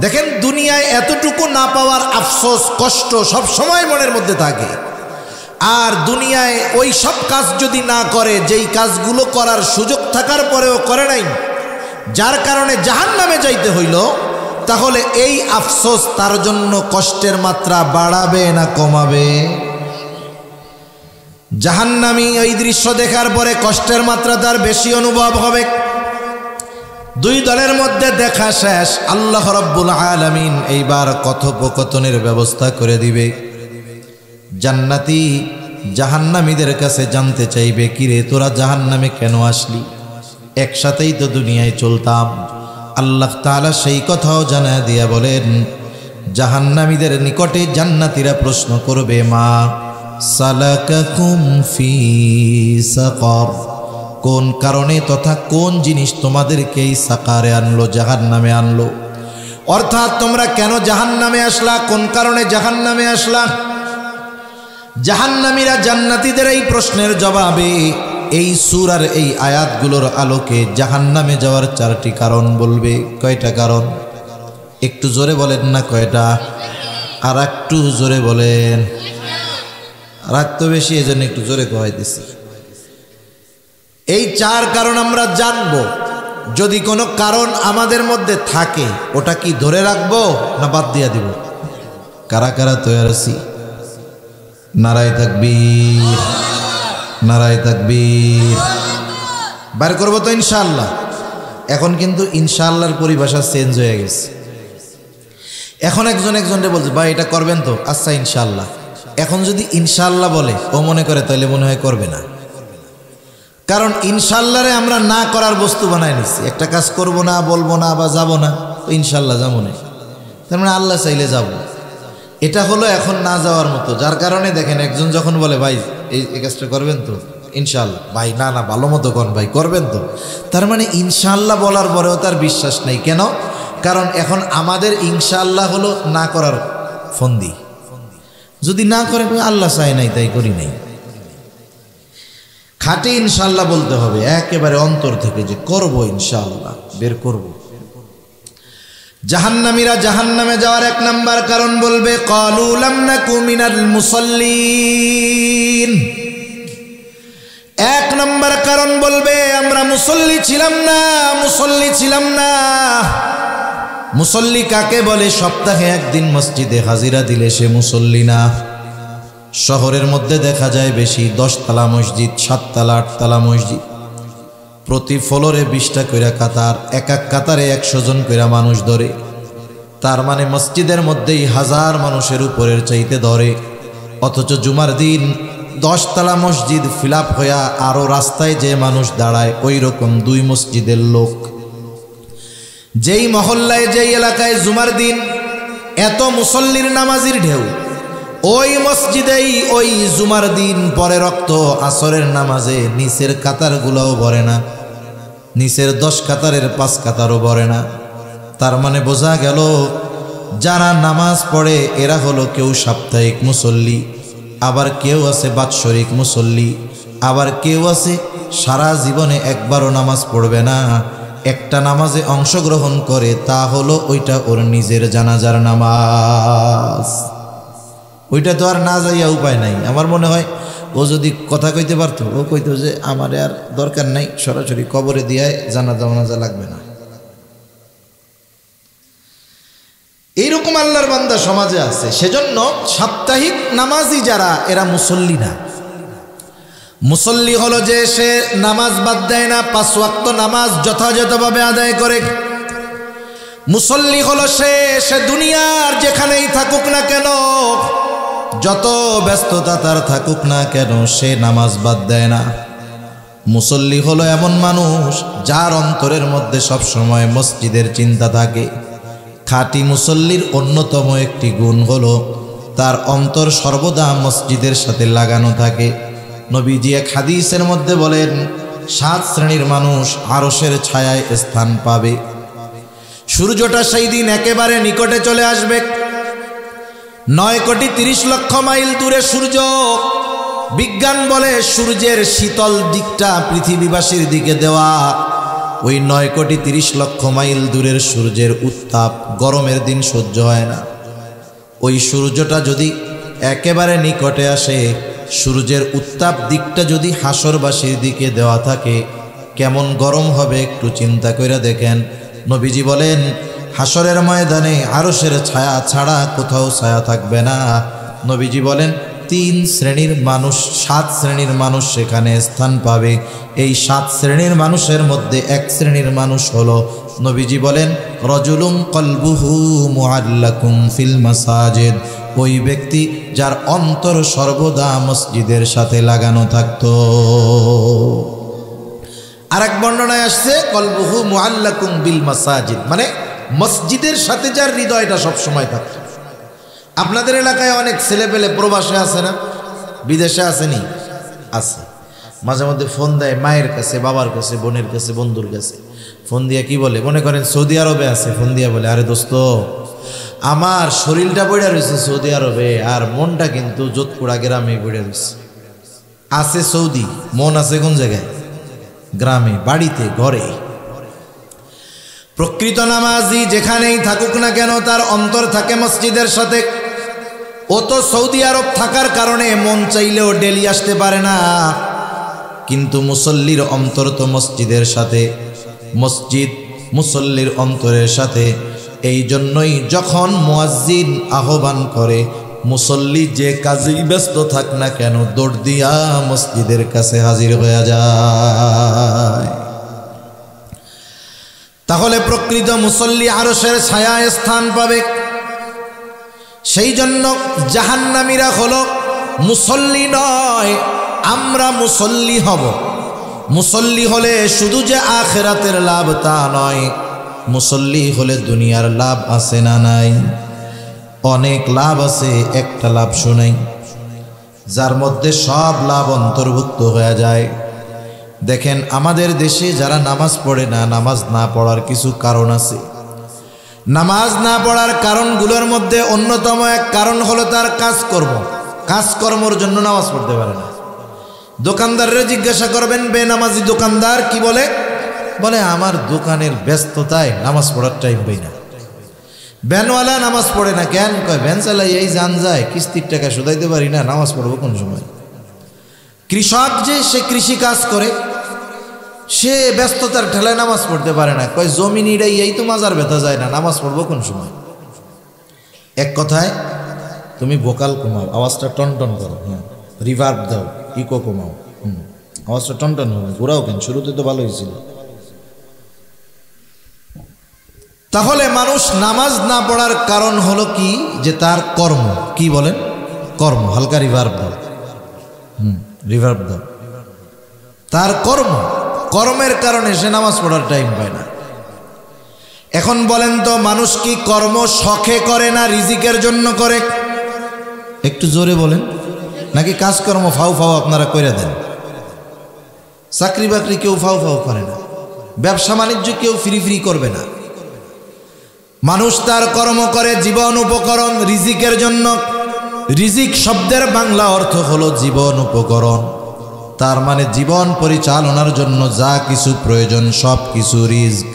দেখেন দুনিয়ায় এতটুকু না পাওয়ার আফসোস, কষ্ট সব সময় মনের মধ্যে থাকে। আর দুনিয়ায় ওই সব কাজ যদি না করে, যেই কাজগুলো করার সুযোগ থাকার পরেও করে নাই, যার কারণে জাহান্নামে যাইতে হইল, তাহলে এই আফসোস তার জন্য কষ্টের মাত্রা বাড়াবে না কমাবে? জাহান্নামী এই দৃশ্য দেখার পরে কষ্টের মাত্রা তার বেশি অনুভব হবে। দুই দলের মধ্যে দেখা শেষ, আল্লাহ রাব্বুল আলামিন এইবার কথোপকথনের ব্যবস্থা করে দিবে। জান্নাতি জাহান্নামীদের কাছে জানতে চাইবে, কিরে তোরা জাহান্নামে কেন আসলি? একসাথেই তো দুনিয়ায় চলতাম। আল্লাহ তাআলা সেই কথাও জানা দিয়া বলেন, জাহান্নামীদের নিকটে জান্নাতীরা প্রশ্ন করবে, মা সালাকাকুম ফি সাকার, কোন কারণে তথা কোন জিনিস তোমাদেরকে এই সাকারে আনলো, জাহান্নামে আনলো? অর্থাৎ তোমরা কেন জাহান্নামে আসলা, কোন কারণে জাহান্নামে আসলা? জাহান্নামীরা জান্নাতীদের এই প্রশ্নের জবাবে এই সূরার এই আয়াতগুলোর আলোকে জাহান্নামে যাওয়ার 4টি কারণ বলবে। কয়টা কারণ? একটু জোরে বলেন না কয়টা? আর একটু জোরে বলেন। রাত তো বেশি, এজন্য একটু জোরে কহাইতেছি। এই 4 কারণ আমরা জানবো। যদি কোনো কারণ আমাদের মধ্যে থাকে, ওটা কি ধরে রাখবো না বাদ দিয়া দিব? কারা কারা তৈরি আছি? নারায়ে তাকবীর, নারায়ে তাকবীর। বার করবো তো ইনশাআল্লাহ। এখন কিন্তু ইনশাআল্লাহর পরিভাষা চেঞ্জ হয়ে গেছে। এখন একজনকে বলছে, ভাই এটা করবেন তো? আচ্ছা ইনশাআল্লাহ। এখন যদি ইনশাআল্লাহ বলে, ও মনে করে, তাইলে মনে হয় করবে না। কারণ ইনশাআল্লাহরে আমরা না করার বস্তু বানায় নিচ্ছি। একটা কাজ করব না, বলবো না, বা যাব না, তো ইনশাআল্লাহ যাবো না। তার মানে আল্লাহ চাইলে যাব। এটা হলো এখন না যাওয়ার মতো। যার কারণে দেখেন একজন যখন বলে, ভাই এই কাজটা করবেন তো? ইনশাআল্লাহ। ভাই না না, ভালো মতো কন ভাই, করবেন তো? তার মানে ইনশাআল্লাহ বলার পরেও তার বিশ্বাস নেই। কেন? কারণ এখন আমাদের ইনশাআল্লাহ হলো না করার ফন্দি। যদি না করে, আল্লাহ চায় নাই তাই করি নাই। খাঁটি ইনশাআল্লাহ বলতে হবে একেবারে অন্তর থেকে, যে করব ইনশাআল্লাহ, বের করব। জাহান্নামীরা জাহান্নামে যাওয়ার 1 নাম্বার কারণ বলবে, ক্বালু লাম নাকু মিনাল মুসাল্লিন। 1 নাম্বার কারণ বলবে, আমরা মুসল্লি ছিলাম না, মুসল্লি ছিলাম না। মুসল্লি কাকে বলে? সপ্তাহে 1 দিন মসজিদে হাজিরা দিলে সে মুসল্লি না। শহরের মধ্যে দেখা যায় বেশি 10 তলা মসজিদ, 7 তলা 8 তলা মসজিদ, প্রতি ফ্লোরে 20টা কইরা কাতার, এক এক কাতারে 100 জন কইরা মানুষ ধরে। তার মানে মসজিদের মধ্যেই 1000 মানুষের উপরের চাইতে ধরে। অথচ জুমার দিন 10 তলা মসজিদ ফিল আপ হইয়া আরো রাস্তায় যে মানুষ দাঁড়ায়, ওই রকম 2 মসজিদের লোক। যেই মহল্লায়, যেই এলাকায় জুমার দিন এত মুসল্লির নামাজির ঢেউ, ওই মসজিদেই ওই জুমার দিন পরে রক্ত আসরের নামাজে নিচের কাতারগুলোও ভরে না, নিচের 10 কাতারের 5 কাতারও ভরে না। তার মানে বোঝা গেল, যারা নামাজ পড়ে এরা হলো কেউ সাপ্তাহিক মুসল্লি, আবার কেউ আছে বাৎসরিক মুসল্লি, আবার কেউ আছে সারা জীবনে একবারও নামাজ পড়বে না, একটা নামাজে অংশগ্রহণ করে, তা হলো ওইটা ওর নিজের জানাজার নামাজ। ওইটা তো আর না যাইয়া উপায় নাই। আমার মনে হয় ও যদি কথা কইতে পারতো, ও কইতো যে আমার আর দরকার নাই, সরাসরি কবরে দিয়ে জানাজা লাগবে না। এইরকম আল্লাহর বান্দা সমাজে আছে। সেজন্য সাপ্তাহিক নামাজি যারা, এরা মুসল্লি না। মুসল্লি হলো যে সে নামাজ বাদ দেয় না, 5 ওয়াক্ত নামাজ যথাযথভাবে আদায় করে। মুসল্লি হলো সে দুনিয়ার যেখানেই থাকুক না কেন, যত ব্যস্ততা তার থাকুক না কেন, সে নামাজ বাদ দেয় না। মুসল্লি হলো এমন মানুষ যার অন্তরের মধ্যে সব সময় মসজিদের চিন্তা থাকে। খাঁটি মুসল্লির অন্যতম একটি গুণ হলো তার অন্তর সর্বদা মসজিদের সাথে লাগানো থাকে। নবীজি এক হাদিসের মধ্যে বলেন, 7 শ্রেণীর মানুষ আরশের ছায়ায় স্থান পাবে। সূর্যটা সেই দিন একেবারে নিকটে চলে আসবে। 9,30,00,000 মাইল দূরে সূর্য। বিজ্ঞান বলে সূর্যের শীতল দিকটা পৃথিবীবাসীর দিকে দেওয়া। ওই 9,30,00,000 মাইল দূরের সূর্যের উত্তাপ গরমের দিন সহ্য হয় না। ওই সূর্যটা যদি একেবারে নিকটে আসে, সূর্যের উত্তাপ দিকটা যদি হাসরবাসীর দিকে দেওয়া থাকে, কেমন গরম হবে একটু চিন্তা করে দেখেন। নবীজি বলেন, হাসরের ময়দানে আরশের ছায়া ছাড়া কোথাও ছায়া থাকবে না। নবীজি বলেন 3 শ্রেণীর মানুষ, 7 শ্রেণীর মানুষ সেখানে স্থান পাবে। এই 7 শ্রেণীর মানুষের মধ্যে 1 শ্রেণীর মানুষ হলো, নবীজি বলেন, রজুলুম কলবুহু মুআল্লাকুম ফিল মাসাজিদ। ওই ব্যক্তি যার অন্তর সর্বদা মসজিদের সাথে লাগানো থাকতো। আরেক বর্ণনায় আসছে কলবুহু মুআল্লাকুম বিল মাসাজিদ, মানে মসজিদের সাথে যার হৃদয়টা সব সময় থাকতো। আপনাদের এলাকায় অনেক ছেলেপেলে প্রবাসে আছে না, বিদেশে আসেনি? আছে। মাঝে মধ্যে ফোন দেয় মায়ের কাছে, বাবার কাছে, বোনের কাছে, বন্ধুর কাছে। ফোন দিয়ে কি বলে, মনে করেন সৌদি আরবে আছে, ফোন দিয়ে বলে, আরে দোস্ত, আমার শরীরটা পড়ে রয়েছে সৌদি আরবে, আর মনটা কিন্তু যোধপুরা গ্রামে পড়ে রয়েছে। আছে সৌদি, মন আছে কোন জায়গায়? গ্রামে, বাড়িতে, ঘরে। প্রকৃত নামাজি যেখানেই থাকুক না কেন তার অন্তর থাকে মসজিদের সাথে। ও তো সৌদি আরব থাকার কারণে মন চাইলেও ডেলি আসতে পারে না, কিন্তু মুসল্লির অন্তর তো মসজিদের সাথে, মসজিদ মুসল্লির অন্তরের সাথে। এই জন্যই যখন মুয়াজ্জিন আহ্বান করে, মুসল্লি যে কাজেই ব্যস্ত থাক না কেন দৌড় দিয়া মসজিদের কাছে হাজির হয়ে যায়। তাহলে প্রকৃত মুসল্লি আরশের ছায়ায় স্থান পাবে। সেই জন্য জাহান্নামীরা হলো মুসল্লি নয়, আমরা মুসল্লি হব। মুসল্লি হলে শুধু যে আখিরাতের লাভ তা নয়, মুসল্লি হলে দুনিয়ার লাভ আছে না নাই? অনেক লাভ আছে, একটা লাভ শুনাই, যার মধ্যে সব লাভ অন্তর্ভুক্ত হয়ে যায়। দেখেন আমাদের দেশে যারা নামাজ পড়ে না, নামাজ না পড়ার কিছু কারণ আছে। নামাজ না পড়ার কারণগুলোর মধ্যে অন্যতম এক কারণ হলো তার কাজকর্মর জন্য নামাজ পড়তে পারে না। দোকানদাররা জিজ্ঞাসা করবেন, বেনামাজি দোকানদার কি বলে? বলে আমার দোকানের ব্যস্ততায় নামাজ পড়ার টাইম পাই না। ভ্যানওয়ালা নামাজ পড়ে না কেন? কয় ভ্যান চালাই এই যান যায়, কিস্তির টাকা শোধাইতে পারি না, নামাজ পড়বো কোন সময়? কৃষক যে সে কৃষি কাজ করে, সে ব্যস্ততার ঠেলায় নামাজ পড়তে পারে না। কয় জমি নিড়াই এই তো মাজার ব্যথা যায় না, নামাজ পড়বো কোন সময়? এক কথায় তুমি ভোকাল কমাও, আওয়াজটা টনটন করো, রিভার্ব দাও, ইকো কমাও, আওয়াজটা টনটন হবে, ঘোরাও কেন? শুরুতে তো ভালো হয়েছিল। তাহলে মানুষ নামাজ না পড়ার কারণ হলো কি? যে তার কর্ম। কি বলেন? কর্ম। হালকা রিভার্ব দাও, রিভার্ব দাও। তার কর্মের কারণে সে নামাজ পড়ার টাইম পায় না। এখন বলেন তো, মানুষ কি কর্ম শখে করে না রিজিকের জন্য করে? একটু জোরে বলেন। নাকি কাজকর্ম ফাউ আপনারা করে দেন? চাকরি বাকরি কেউ ফাউ করে না, ব্যবসা বাণিজ্য কেউ ফ্রি করবে না। মানুষ তার কর্ম করে জীবন উপকরণ, রিজিকের জন্য। রিজিক শব্দের বাংলা অর্থ হলো জীবন উপকরণ। তার মানে জীবন পরিচালনার জন্য যা কিছু প্রয়োজন সব কিছু রিজক।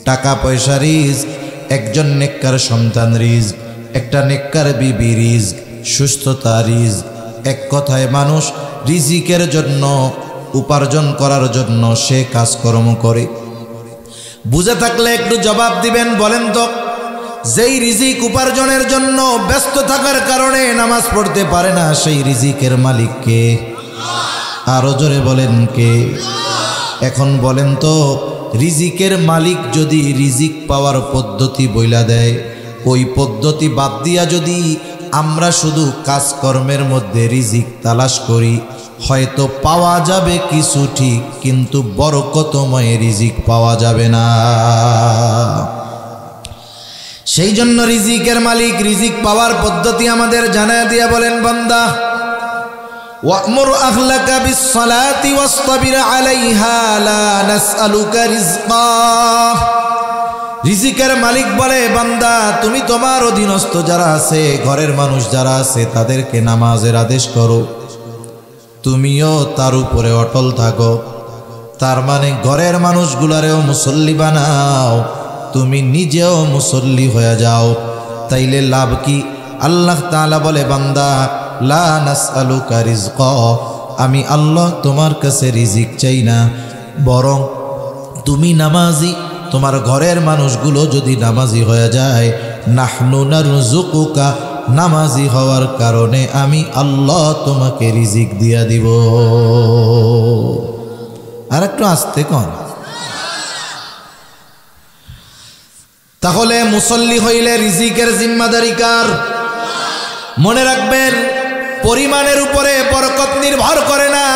টাকা পয়সা রিজক, একজন নেককার সন্তান রিজক, একটা নেককার বিবি রিজক, সুস্থতা রিজক। এক কথায় মানুষ রিজিকের জন্য, উপার্জন করার জন্য সে কাজকর্ম করে। বুঝে থাকলে একটু জবাব দিবেন। বলেন তো, যেই রিজিক উপার্জনের জন্য ব্যস্ত থাকার কারণে নামাজ পড়তে পারে না, সেই রিজিকের মালিক কে? আরো জোরে বলেন কে? এখন বলেন তো, রিজিকের মালিক যদি রিজিক পাওয়ার পদ্ধতি বইলা দেয়, ওই পদ্ধতি বাদ দিয়া যদি আমরা শুধু কাজকর্মের মধ্যে রিজিক তালাশ করি, হয়তো পাওয়া যাবে কিছু ঠিক, কিন্তু বরকতময় রিজিক পাওয়া যাবে না। সেই জন্য রিজিকের মালিক রিজিক পাওয়ার পদ্ধতি আমাদের জানায় দিয়া বলেন, বান্দা ওয়া'মুর আহলাকা বিস-সালাতি ওয়াসতাবির আলাইহা লা নাসআলুকা রিজকা। রিজিকের মালিক বলে, বান্দা তুমি তোমার অধীনস্থ যারা আছে, ঘরের মানুষ যারা আছে, তাদেরকে নামাজের আদেশ করো, তুমিও তার উপরে অটল থাকো। তার মানে ঘরের মানুষগুলারেও মুসল্লি বানাও, তুমি নিজেও মুসল্লি হয়ে যাও, তাইলে লাভ কি? আল্লাহ তাআলা বলে, বান্দা লা নাসআলুকা রিজকা, আমি আল্লাহ তোমার কাছে রিজিক চাই না, বরং তুমি নামাজি, তোমার ঘরের মানুষগুলো যদি নামাজি হয়ে যায়, নাহনু নারযুকুকা, নামাজি হওয়ার কারণে আমি আল্লাহ তোমাকে রিজিক দিয়া দিব। আর একটু আস্তে কন। তাহলে মুসল্লি হইলে রিজিকের জিম্মাদারি কার? মনে রাখবেন, পরিমাণের উপরে বরকত নির্ভর করে না।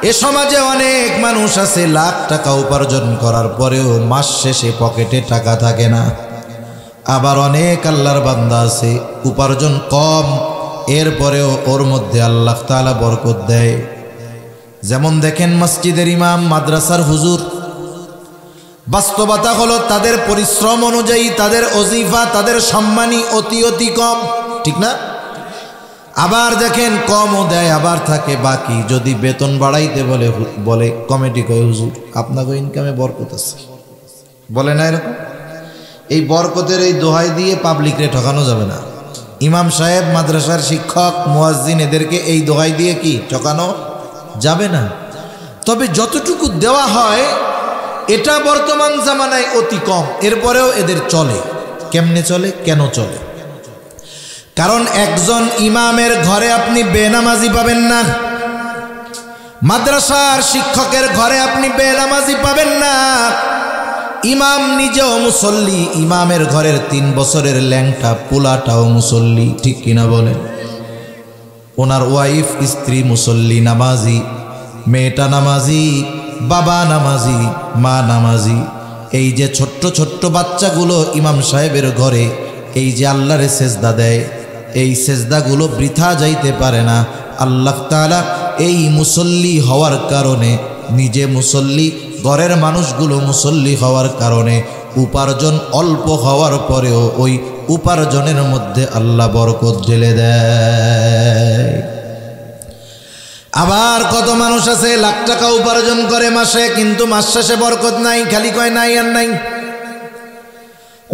এ সমাজে অনেক মানুষ আছে লাখ টাকা উপার্জন করার পরেও মাস শেষে পকেটে টাকা থাকে না। আবার অনেক আল্লাহর বান্দা আছে উপার্জন কম, এরপরেও ওর মধ্যে আল্লাহ তাআলা বরকত দেয়। যেমন দেখেন মসজিদের ইমাম, মাদ্রাসার হুজুর, বাস্তবতা হলো তাদের পরিশ্রম অনুযায়ী তাদের ওজিফা, তাদের সম্মানী অতি কম, ঠিক না? আবার দেখেন কমও দেয়, আবার থাকে বাকি। যদি বেতন বাড়াইতে বলে কমিটি কয়, হুজুর আপনাকে ইনকামে বরকত আছে, বলে না এরকম? এই বরকতের এই দোহাই দিয়ে পাবলিকরে ঠকানো যাবে না। ইমাম সাহেব, মাদ্রাসার শিক্ষক, মুয়াজ্জিন, এদেরকে এই দোহাই দিয়ে কি ঠকানো যাবে না। তবে যতটুকু দেওয়া হয় এটা বর্তমান জামানায় অতি কম, এরপরেও এদের চলে। কেমনে চলে, কেন চলে? কারণ একজন ইমামের ঘরে আপনি বেনামাজি পাবেন না, মাদ্রাসার শিক্ষকের ঘরে আপনি বেনামাজি পাবেন না। ইমাম নিজেও মুসল্লি, ইমামের ঘরের 3 বছরের ল্যাংটা পোলাটাও মুসল্লি, ঠিক কিনা বলেন? ওনার ওয়াইফ, স্ত্রী মুসল্লি, নামাজি, মেয়েটা নামাজি, বাবা নামাজি, মা নামাজি। এই যে ছোট্ট ছোট্ট বাচ্চাগুলো ইমাম সাহেবের ঘরে এই যে আল্লাহরে সেজদা দেয়, এই সেজদাগুলো বৃথা যাইতে পারে না। আল্লাহ তাআলা এই মুসল্লি হওয়ার কারণে, নিজে মুসল্লি, ঘরের মানুষগুলো মুসল্লি হওয়ার কারণে উপার্জন অল্প হওয়ার পরেও ওই উপার্জনের মধ্যে আল্লাহ বরকত ঢেলে দেয়। আবার কত মানুষ আছে লাখ টাকা উপার্জন করে মাসে, কিন্তু মাস শেষে বরকত নাই, খালি কয় নাই আর নাই।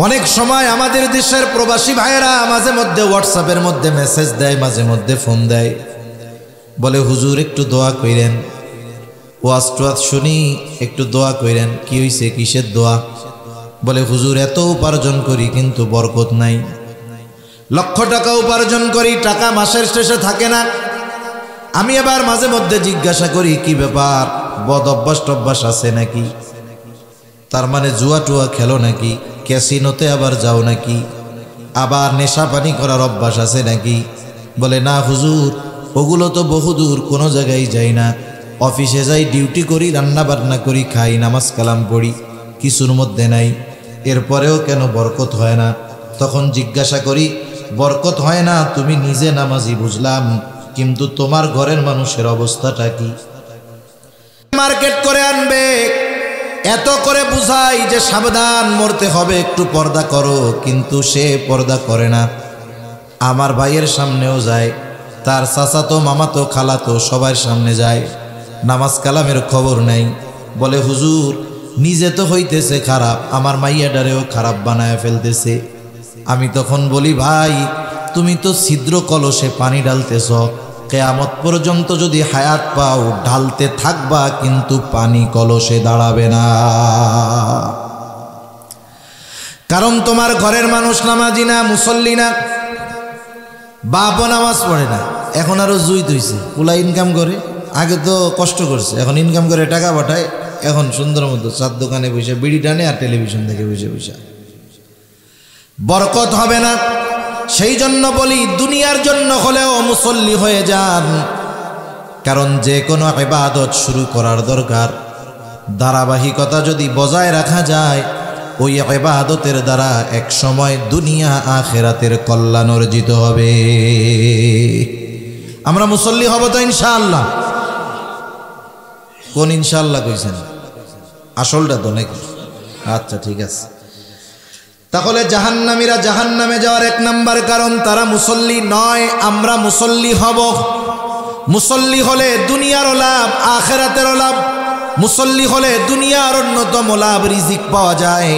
অনেক সময় আমাদের দেশের প্রবাসী ভাইয়েরা মাঝে মধ্যে হোয়াটসঅ্যাপের মধ্যে মেসেজ দেয়, মাঝে মধ্যে ফোন দেয়, বলে হুজুর একটু দোয়া কইরেন, ওয়াজ টোয়াজ শুনি, একটু দোয়া কইরেন। কি হইছে, কিসের দোয়া? বলে হুজুর এত উপার্জন করি কিন্তু বরকত নাই, লক্ষ টাকা উপার্জন করি, টাকা মাসের শেষে থাকে না। আমি আবার মাঝে মধ্যে জিজ্ঞাসা করি কি ব্যাপার, বদ অভ্যাস টভ্যাস আছে নাকি? তার মানে জুয়া টুয়া খেলো নাকি? ক্যাসিনোতে আবার যাও নাকি? আবার নেশা পানি করার অভ্যাস আছে নাকি? বলে না হুজুর, ওগুলো তো বহুদূর, কোনো জায়গায় যাই না, অফিসে যাই, ডিউটি করি, রান্না বান্না করি, খাই, নামাজ কালাম পড়ি, কিছুর মধ্যে নাই। এরপরেও কেন বরকত হয় না? তখন জিজ্ঞাসা করি, বরকত হয় না তুমি নিজে নামাজি বুঝলাম, কিন্তু তোমার ঘরের মানুষের অবস্থাটা কি? মার্কেট করে আনবে, এত করে বুঝাই যে সাবধান, মরতে হবে, একটু পর্দা করো, কিন্তু সে পর্দা করে না। আমার ভাইয়ের সামনেও যায়, তার চাচাতো, মামাতো, খালাতো সবার সামনে যায়, নামাজ কালামের খবর নাই। বলে হুজুর নিজে তো হইতেছে খারাপ, আমার মাইয়াডারেও খারাপ বানায় ফেলতেছে। আমি তখন বলি, ভাই তুমি তো ছিদ্র কলসে পানি ঢালতেছ, কিয়ামত পর্যন্ত যদি হায়াত পাও ঢালতে থাকবা, কিন্তু পানি কলসে দাঁড়াবে না। কারণ তোমার ঘরের মানুষ নামাজি না, মুসল্লি না, বাপও নামাজ পড়ে না। এখন আরো জুই তুইছে, পুলা ইনকাম করে, আগে তো কষ্ট করছে, এখন ইনকাম করে টাকা পাঠায়, এখন সুন্দর মতো চার দোকানে বসে বিড়ি টানে আর টেলিভিশন দেখে বসে বসে, বরকত হবে না। সেই জন্য বলি দুনিয়ার জন্য হলেও মুসল্লি হয়ে যান, কারণ যে কোনো ইবাদত শুরু করার দরকার ধারাবাহিকতা যদি বজায় রাখা যায়, ওই ইবাদতের দ্বারা এক সময় দুনিয়া আখিরাতের কল্যাণ অর্জিত হবে। আমরা মুসল্লি হব তো ইনশাআল্লাহ? কোন ইনশাআল্লাহ কইছেন? আসলটা তো নাকি? আচ্ছা ঠিক আছে। তাহলে জাহান্নামীরা জাহান্নামে যাওয়ার এক নাম্বার কারণ তারা মুসল্লি নয়। আমরা মুসল্লি হব। মুসল্লি হলে দুনিয়ারও লাভ, আখিরাতেরও লাভ। মুসল্লি হলে দুনিয়ার অন্যতম লাভ, রিজিক পাওয়া যায়।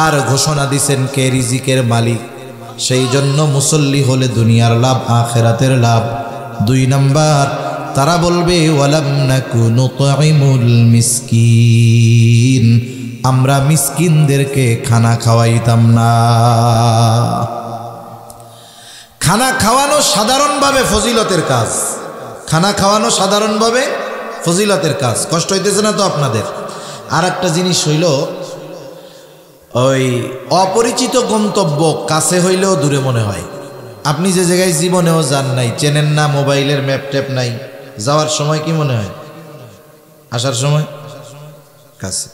আর ঘোষণা দিছেন কে রিজিকের মালিক, সেই জন্য মুসল্লি হলে দুনিয়ার লাভ, আখিরাতের লাভ। 2 নাম্বার, তারা বলবে ওয়ালাম নাকু নুতঈমুল মিসকিন, আমরা মিসকিনদেরকে খানা খাওয়াইতাম না। খানা খাওয়ানো সাধারণভাবে ফজিলতের কাজ। খানা খাওয়ানো সাধারণভাবে ফজিলতের কাজ। কষ্ট হইতেছে না তো আপনাদের? আর একটা জিনিস হইল, ওই অপরিচিত গন্তব্য কাছে হইলেও দূরে মনে হয়। আপনি যে জায়গায় জীবনেও যান নাই, চেনেন না, মোবাইলের ম্যাপ ট্যাপ নাই, যাওয়ার সময় কি মনে হয়? আসার সময় কাছে।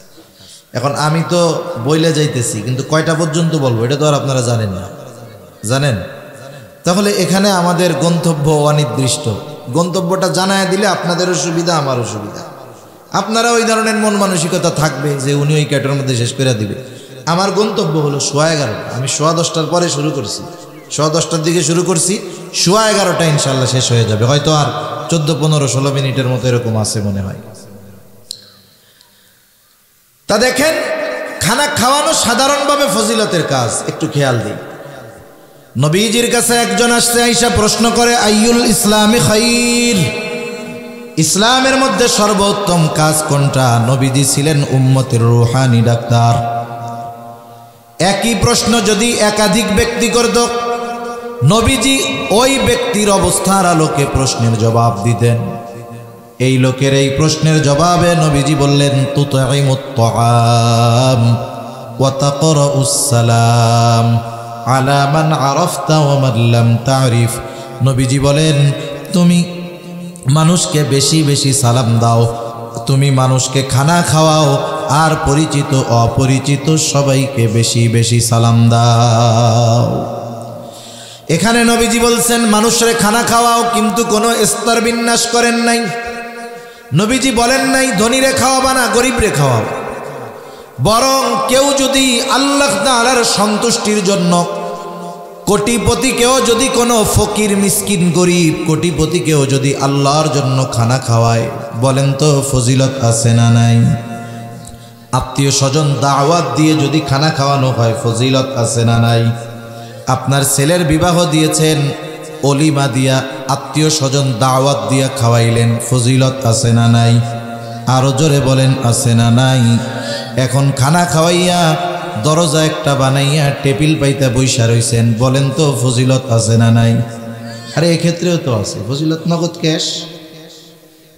এখন আমি তো বইলে যাইতেছি, কিন্তু কয়টা পর্যন্ত বলবো এটা তো আর আপনারা জানেন না, জানেন? তাহলে এখানে আমাদের গন্তব্য অনির্দিষ্ট। গন্তব্যটা জানায় দিলে আপনাদেরও সুবিধা, আমারও সুবিধা। আপনারা ওই ধরনের মন মানসিকতা থাকবে যে উনি ওই ক্যাটের মধ্যে শেষ করে দিবে। আমার গন্তব্য হলো 11:15। আমি 10:15 পরে শুরু করছি, 10:15 দিকে শুরু করছি, 11:15 ইনশাল্লাহ শেষ হয়ে যাবে। হয়তো আর 14, 15, 16 মিনিটের মতো এরকম আছে মনে হয়। তা দেখেন, খানা খাওয়ানো সাধারণভাবে ফজিলতের কাজ। একটু খেয়াল দিই, নবীজির কাছে একজন আসছে, আইসা প্রশ্ন করে আইয়ুল ইসলামি খাইর, ইসলামের মধ্যে সর্বোত্তম কাজ কোনটা? নবীজি ছিলেন উম্মতের রূহানি ডাক্তার। একই প্রশ্ন যদি একাধিক ব্যক্তি করত, নবীজি ওই ব্যক্তির অবস্থার আলোকে প্রশ্নের জবাব দিতেন। এই লোকের এই প্রশ্নের জবাবে নবীজি বললেন তুতঈমুত তাআম ওয়া তাকরাউস সালাম আলা মান আরাফতা ওয়া মান লাম তারিফ। নবীজি বলেন তুমি মানুষকে বেশি বেশি সালাম দাও, তুমি মানুষকে খানা খাওয়াও, আর পরিচিত অপরিচিত সবাইকে বেশি বেশি সালাম দাও। এখানে নবীজি বলছেন মানুষের খানা খাওয়াও, কিন্তু কোনো স্তর বিন্যাস করেন নাই। নবীজি বলেন নাই ধনীরে খাওয়াবা না গরিবরে খাওয়াও। বরং কেউ যদি আল্লাহ তাআলার সন্তুষ্টির জন্য, কোটিপতিকেও যদি কোনো ফকির মিসকিন গরিব কোটিপতিকেও যদি আল্লাহর জন্য খানা খাওয়ায়, বলেন তো ফজিলত আছে না নাই? আত্মীয় স্বজন দাওয়াত দিয়ে যদি খানা খাওয়ানো হয়, ফজিলত আছে না নাই? আপনার ছেলের বিবাহ দিয়েছেন, অলিমা দিয়া আত্মীয় স্বজন দাওয়াত দিয়া খাওয়াইলেন, ফজিলত আছে না নাই? আরো জোরে বলেন আছে না নাই? এখন খানা খাওয়াইয়া দরজা একটা বানাইয়া টেবিল পাইতে বৈশা রইছেন, বলেন তো ফজিলত আছে না নাই? আরে এক্ষেত্রেও তো আছে ফজিলত। নগদ ক্যাশ,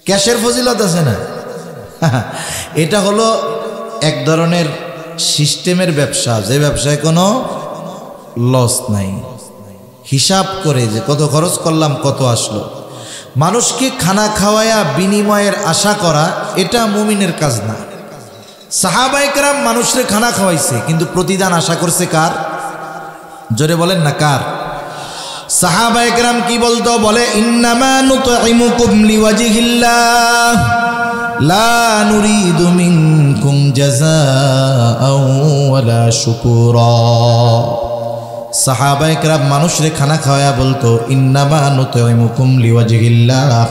ক্যাশের ফজিলত আছে না? এটা হলো এক ধরনের সিস্টেমের ব্যবসা, যে ব্যবসায় কোনো লস নাই। হিসাব করে যে কত খরচ করলাম, কত আসলো। মানুষকে খানা খাওয়ায়া বিনিময়ের আশা করা, এটা মুমিনের কাজ না। সাহাবায়ে কেরাম মানুষকে খানা খাওয়াইছে, কিন্তু প্রতিদান আশা করছে কার? জোরে বলেন না কার? সাহাবায়ে কেরাম কি বলতো? বলে ইন্নামা নুতঈমুকুম লিওয়াজহিল্লাহ লা নুরিদু মিনকুম জাযাআও ওয়ালা শুকুরা। সাহাবায়ে কেরাম মানুষরে খানা খাওয়ায়া বলতো ইন্নামা নুতঈমুকুম লিওয়াজহিল্লাহ,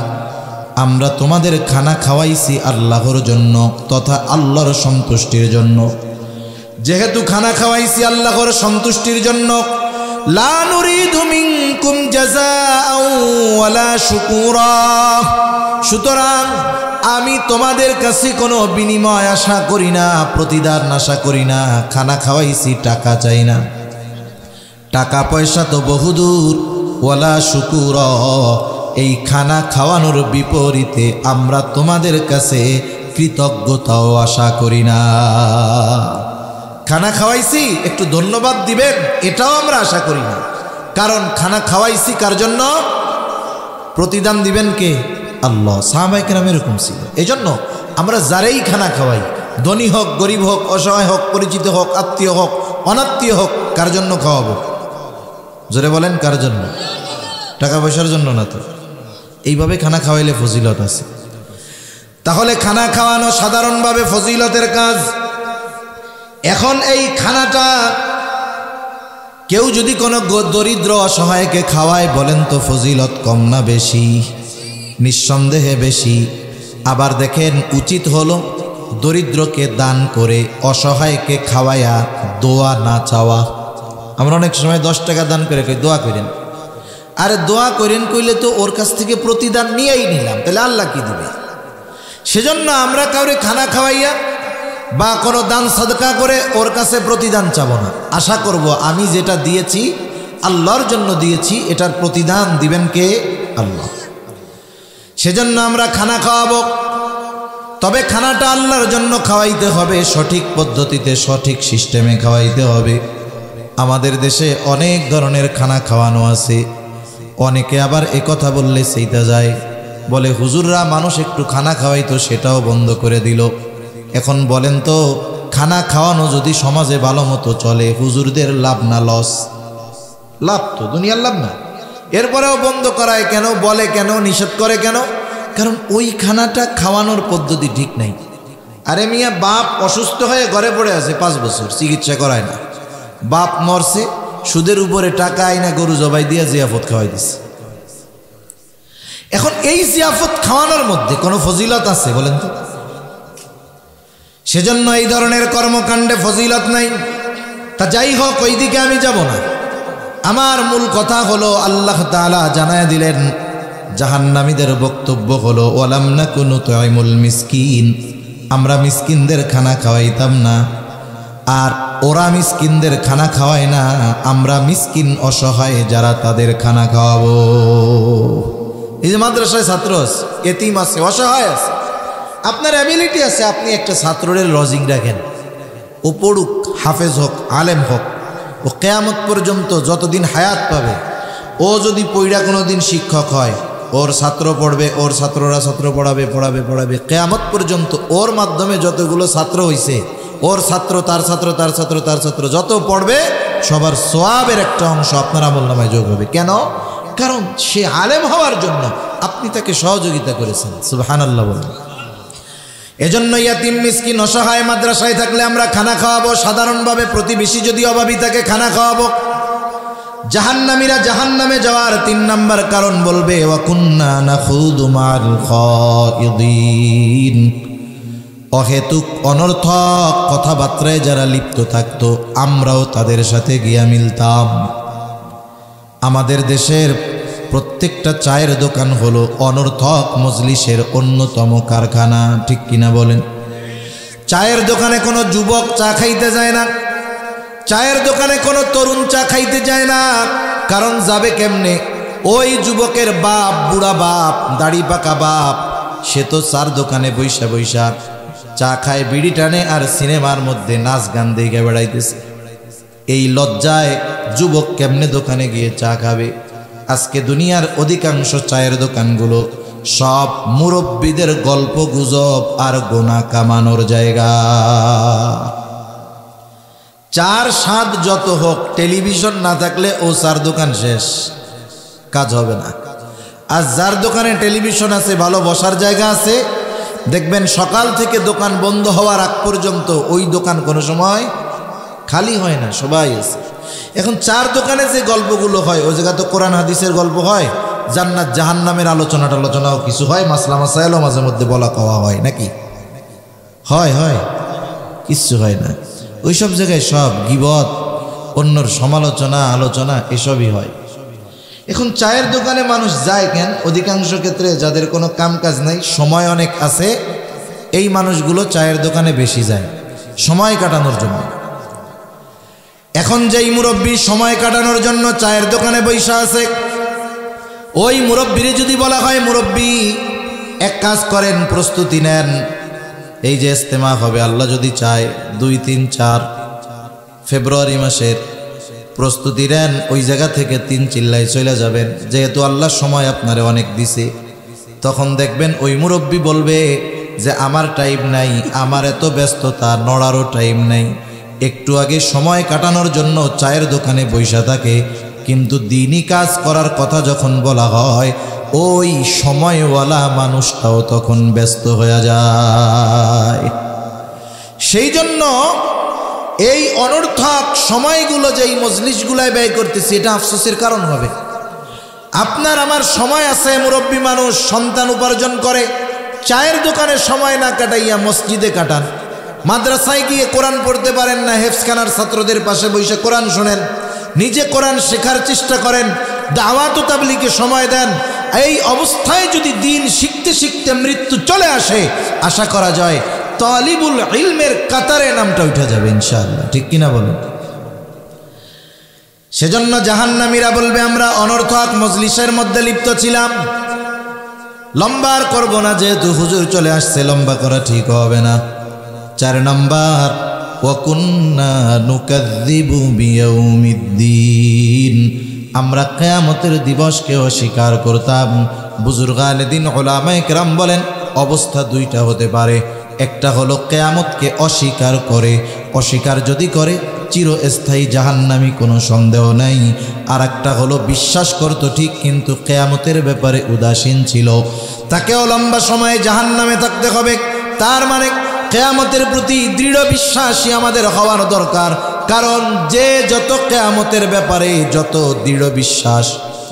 আমরা তোমাদের খানা খাওয়াইছি আল্লাহর জন্য তথা আল্লাহর সন্তুষ্টির জন্য। যেহেতু খানা খাওয়াইছি আল্লাহর সন্তুষ্টির জন্য, লা নুরিদু মিনকুম জাযাআও ওয়ালা শুকুরা, সুতরাং আমি তোমাদের কাছে কোনো বিনিময় আশা করি না, প্রতিদান আশা করি না। খানা খাওয়াইছি, টাকা চাই না। টাকা পয়সা তো বহুদূর। ওয়ালা শুকুরা, এই খানা খাওয়ানোর বিপরীতে আমরা তোমাদের কাছে কৃতজ্ঞতাও আশা করি না। খানা খাওয়াইছি একটু ধন্যবাদ দিবেন, এটাও আমরা আশা করি না। কারণ খানা খাওয়াইছি কার জন্য? প্রতিদান দিবেন কে? আল্লাহ। সাহাবায়ে কেরাম এরকম ছিল। এজন্য আমরা যারাই খানা খাওয়াই, ধনী হোক, গরিব হোক, অসহায় হোক, পরিচিত হোক, আত্মীয় হোক, অনাত্মীয় হোক, কার জন্য খাওয়াবো? জোরে বলেন, কার জন্য? টাকা পয়সার জন্য না তো। এইভাবে খানা খাওয়াইলে ফজিলত আছে। তাহলে খানা খাওয়ানো সাধারণভাবে ফজিলতের কাজ। এখন এই খানাটা কেউ যদি কোনো দরিদ্র অসহায়কে খাওয়ায়, বলেন তো ফজিলত কম না বেশি? নিঃসন্দেহে বেশি। আবার দেখেন, উচিত হলো দরিদ্রকে দান করে অসহায়কে খাওয়ায়া দোয়া না চাওয়া। আমরা অনেক সময় 10 টাকা দান করে কই দোয়া করেন। আরে দোয়া করেন কইলে তো ওর কাছ থেকে প্রতিদান নিয়েই নিলাম, তাহলে আল্লাহ কি দিবে? সেজন্য আমরা কাউরে খানা খাওয়াইয়া বা কোনো দান সাদকা করে ওর কাছে প্রতিদান চাবো না। আশা করব আমি যেটা দিয়েছি আল্লাহর জন্য দিয়েছি, এটার প্রতিদান দিবেন কে? আল্লাহ। সেজন্য আমরা খানা খাওয়াবো, তবে খানাটা আল্লাহর জন্য খাওয়াইতে হবে, সঠিক পদ্ধতিতে সঠিক সিস্টেমে খাওয়াইতে হবে। আমাদের দেশে অনেক ধরনের খানা খাওয়ানো আছে। অনেকে আবার এ কথা বললে সেইটা যায়, বলে হুজুররা মানুষ একটু খানা খাওয়াইতো, সেটাও বন্ধ করে দিল। এখন বলেন তো, খানা খাওয়ানো যদি সমাজে ভালো মতো চলে, হুজুরদের লাভ না লস? লাভ তো, দুনিয়ার লাভ না। এরপরেও বন্ধ করায় কেন? বলে কেন? নিষেধ করে কেন? কারণ ওই খানাটা খাওয়ানোর পদ্ধতি ঠিক নাই। আরে মিয়া, বাপ অসুস্থ হয়ে ঘরে পড়ে আছে 5 বছর, চিকিৎসা করায় না। বাপ মরছে, সুদের উপরে টাকা আইনা গরু জবাই দিয়ে জিয়াফত খাওয়াই দিছে। এখন এই জিয়াফত খাওয়ানোর মধ্যে কোনো ফজিলত আছে বলেন তো? সেজন্য এই ধরনের কর্মকাণ্ডে ফজিলত নাই। তা যাই হোক, ওই দিকে আমি যাব না। আমার মূল কথা হলো, আল্লাহ তাআলা জানায় দিলেন, জাহান্নামীদের বক্তব্য হলো, ওয়ালাম নাকু নুতঈমুল মিসকিন, আমরা মিসকিনদের খানা খাওয়াইতাম না। আর ওরা মিসকিনদের খানা খাওয়ায় না, আমরা মিসকিন অসহায় যারা তাদের খানা খাওয়াবো। এই যে মাদ্রাসায় ছাত্র আছে, এতিম আছে, অসহায় আছে, আপনার অ্যাবিলিটি আছে, আপনি একটা ছাত্রের লজিং রাখেন, ও পড়ুক, হাফেজ হোক, আলেম হোক, ও কিয়ামত পর্যন্ত যতদিন হায়াত পাবে, ও যদি পইড়া কোনো দিন শিক্ষক হয়, ওর ছাত্র পড়বে, ওর ছাত্ররা ছাত্র পড়াবে, কিয়ামত পর্যন্ত ওর মাধ্যমে যতগুলো ছাত্র হইছে, ওর ছাত্র, তার ছাত্র, তার ছাত্র, তার ছাত্র যত পড়বে, সবার সওয়াবের একটা অংশ আপনার আমলনামায় যোগ হবে। কেন? কারণ সে আলেম হওয়ার জন্য আপনি তাকে সহযোগিতা করেছেন। সুবহানাল্লাহ বলেন। এজন্য ইয়াতিম মিসকিন অসহায় মাদ্রাসায় থাকলে আমরা খানা খাওয়াবো। সাধারণভাবে প্রতিবেশী যদি অভাবী থাকে, খানা খাওয়াবো। জাহান্নামীরা জাহান্নামে যাওয়ার 3 নাম্বার কারণ বলবে, ওয়া কুন্না নাখুদু মা'আল খায়িদিন, অহেতুক অনর্থক কথাবার্তায় যারা লিপ্ত থাকতো, আমরাও তাদের সাথে গিয়া মিলতাম। আমাদের দেশের প্রত্যেকটা চায়ের দোকান হলো অনর্থক মজলিসের অন্যতম কারখানা, ঠিক কিনা বলেন? চায়ের দোকানে কোনো যুবক চা খাইতে যায় না, চায়ের দোকানে কোনো তরুণ চা খাইতে যায় না। কারণ যাবে কেমনে? ওই যুবকের বাপ, বুড়া বাপ, দাড়ি পাকা বাপ, সে তো চার দোকানে বৈশা বৈশা চা খায়, বিড়ি টানে, আর সিনেমার মধ্যে নাচ গান দেখে বেড়াইতেছে। এই লজ্জায় যুবক কেমনে দোকানে গিয়ে চা খাবে? আজকে দুনিয়ার অধিকাংশ চায়ের দোকানগুলো সব মুরব্বীদের গল্প গুজব আর গোনা কামানোর জায়গা। চার স্বাদ যত হোক, টেলিভিশন না থাকলে ও চার দোকান শেষ, কাজ হবে না। আর যার দোকানে টেলিভিশন আছে, ভালো বসার জায়গা আছে, দেখবেন সকাল থেকে দোকান বন্ধ হওয়ার আগ পর্যন্ত ওই দোকান কোনো সময় খালি হয় না, সবাই আছে। এখন চার দোকানে যে গল্পগুলো হয়, ওই জায়গা তো কোরআন হাদিসের গল্প হয়, জান্নাত জাহান্নামের আলোচনাও কিছু হয়, মাসলা মাসাইলও মাঝে মধ্যে বলা কওয়া হয়, নাকি হয়? কিচ্ছু হয় না। ওইসব জায়গায় সব গীবত, অন্যর সমালোচনা, আলোচনা এসবই হয়। এখন চায়ের দোকানে মানুষ যায় কেন? অধিকাংশ ক্ষেত্রে যাদের কোনো কাম কাজ নাই, সময় অনেক আছে, এই মানুষগুলো চায়ের দোকানে বেশি যায় সময় কাটানোর জন্য। এখন যেই মুরব্বী সময় কাটানোর জন্য চায়ের দোকানে বৈশা আছে, ওই মুরব্বীরে যদি বলা হয়, মুরব্বী এক কাজ করেন, প্রস্তুতি নেন, এই যে ইজতেমা হবে আল্লাহ যদি চায় 2, 3, 4 ফেব্রুয়ারি মাসের প্রস্তুতি নেন, ওই জায়গা থেকে 3 চিল্লাই চলে যাবেন। যেহেতু আল্লাহ সময় আপনারে অনেক দিছে, তখন দেখবেন ওই মুরব্বী বলবে যে আমার টাইম নাই, আমার এত ব্যস্ততা, নড়ারও টাইম নাই। একটু আগে সময় কাটানোর জন্য চায়ের দোকানে বৈশা থাকে, কিন্তু দিনই কাজ করার কথা যখন বলা হয় ওই সময়ওয়ালা মানুষটাও তখন ব্যস্ত হয়ে যায়। সেই জন্য এই অনর্থক সময়গুলো যে এই মজলিসগুলায় ব্যয় করতেছি, এটা আফসোসের কারণ হবে। আপনার আমার সময় আছে, মুরব্বী মানুষ সন্তান উপার্জন করে, চায়ের দোকানে সময় না কাটাইয়া মসজিদে কাটান। মাদ্রাসায় গিয়ে কোরআন পড়তে পারেন না, হেফজখানার ছাত্রদের পাশে বসে কোরআন শোনেন, নিজে কোরআন শেখার চেষ্টা করেন, দাওয়াত ও তাবলীগে সময় দেন। এই অবস্থায় যদি দিন শিখতে শিখতে মৃত্যু চলে আসে, আশা করা যায় তালিবুল ইলমের কাতারে নামটা উঠে যাবে ইনশাআল্লাহ। ঠিক কিনা বলুন? সেজন্য জাহান্নামীরা বলবে আমরা অনর্থক মজলিসের মধ্যে লিপ্ত ছিলাম। লম্বা আর করব না, যেহেতু হুজুর চলে আসছে, লম্বা করা ঠিক হবে না। 4 নাম্বার, ওয়া কুন্না নুকাযযিবু বিয়াউমিদ্দিন, আমরা কিয়ামতের দিবসকে অস্বীকার করতাম। বুজুর্গানে দিন উলামায়ে কেরাম বলেন অবস্থা 2টা হতে পারে। একটা হলো কিয়ামতকে অস্বীকার করে, অস্বীকার যদি করে চিরস্থায়ী জাহান্নামী, কোনো সন্দেহ নাই। আর একটা হলো বিশ্বাস করত ঠিক, কিন্তু কিয়ামতের ব্যাপারে উদাসীন ছিল, তাকেও লম্বা সময়ে জাহান্নামে থাকতে হবে। তার মানে কিয়ামতের প্রতি দৃঢ় বিশ্বাসী আমাদের হওয়ার দরকার। কারণ যে যত কিয়ামতের ব্যাপারে যত দৃঢ় বিশ্বাস,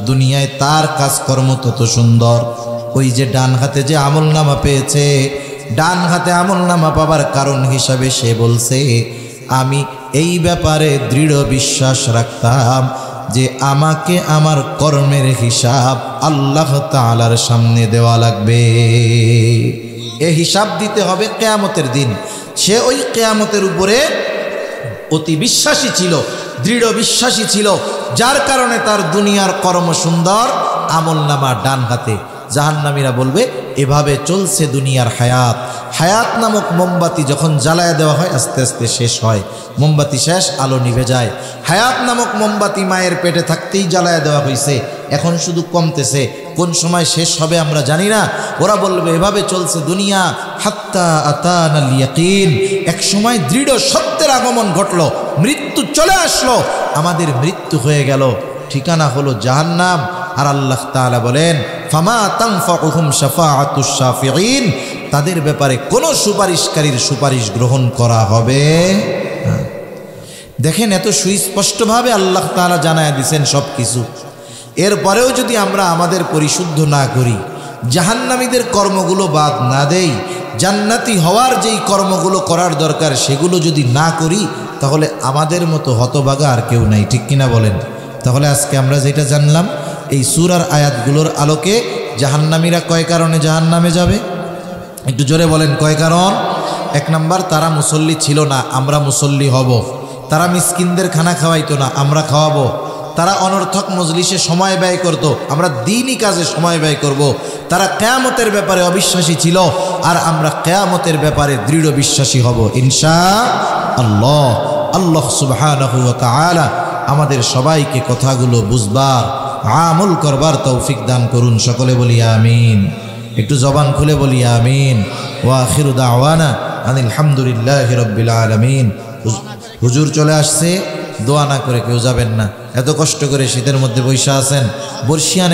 দুনিয়ায় তার কাজকর্ম তত সুন্দর। ওই যে ডান হাতে যে আমলনামা পেয়েছে, ডান হাতে আমলনামা পাবার কারণ হিসাবে সে বলছে আমি এই ব্যাপারে দৃঢ় বিশ্বাস রাখতাম যে আমাকে আমার কর্মের হিসাব আল্লাহ তাআলার সামনে দেওয়া লাগবে। এই হিসাব দিতে হবে কিয়ামতের দিন। সে ওই কিয়ামতের উপরে অতি বিশ্বাসী ছিল, দৃঢ় বিশ্বাসী ছিল, যার কারণে তার দুনিয়ার কর্ম সুন্দর, আমলনামা ডান হাতে। জাহান্নামীরা বলবে এভাবে চলছে দুনিয়ার হায়াত। হায়াত নামক মোমবাতি যখন জ্বালায় দেওয়া হয় আস্তে আস্তে শেষ হয়, মোমবাতি শেষ, আলো নিভে যায়। হায়াত নামক মোমবাতি মায়ের পেটে থাকতেই জ্বালায় দেওয়া হয়েছে, এখন শুধু কমতেছে, কোন সময় শেষ হবে আমরা জানি না। ওরা বলবে এভাবে চলছে দুনিয়া, হাত্তা আতানাল ইয়াকিন, এক সময় দৃঢ় সত্যের আগমন ঘটলো, মৃত্যু চলে আসলো, আমাদের মৃত্যু হয়ে গেল, ঠিকানা হলো জাহান্নাম। আর আল্লাহ তাআলা বলেন ফামা তানফাউহুম শাফাআতুশ শাফিঈন, তাদের ব্যাপারে কোনো সুপারিশকারীর সুপারিশ গ্রহণ করা হবে না। দেখেন এত সুস্পষ্টভাবে আল্লাহ তাআলা জানায় দিয়েছেন সব কিছু। এরপরেও যদি আমরা আমাদের পরিশুদ্ধ না করি, জাহান্নামীদের কর্মগুলো বাদ না দেই, জান্নাতি হওয়ার যেই কর্মগুলো করার দরকার সেগুলো যদি না করি, তাহলে আমাদের মতো হতভাগা আর কেউ নাই। ঠিক কিনা বলেন? তাহলে আজকে আমরা যেটা জানলাম, এই সূরার আয়াতগুলোর আলোকে জাহান্নামীরা কয় কারণে জাহান্নামে যাবে? একটু জোরে বলেন, কয় কারণ? 1 নাম্বার, তারা মুসল্লি ছিল না, আমরা মুসল্লি হব। তারা মিসকিনদের খানা খাওয়াইতো না, আমরা খাওয়াবো। তারা অনর্থক মজলিসে সময় ব্যয় করত, আমরা দ্বীনি কাজে সময় ব্যয় করব। তারা কিয়ামতের ব্যাপারে অবিশ্বাসী ছিল, আর আমরা কিয়ামতের ব্যাপারে দৃঢ় বিশ্বাসী হব ইনশাআল্লাহ। আল্লাহ সুবহানাহু ওয়া তাআলা আমাদের সবাইকে কথাগুলো বুঝবার, আমল করবার তৌফিক দান করুন। সকলে বলি আমিন। একটু জবান খুলে বলি আমিন। ওয়া আখিরু দাওয়ানা আনিল হামদুলিল্লাহি রাব্বিল আলামিন। হুজুর চলে আসছে, দোয়া না করে কেউ যাবেন না। এত কষ্ট করে শীতের মধ্যে বৈশা আছেন, বর্ষিয়ানে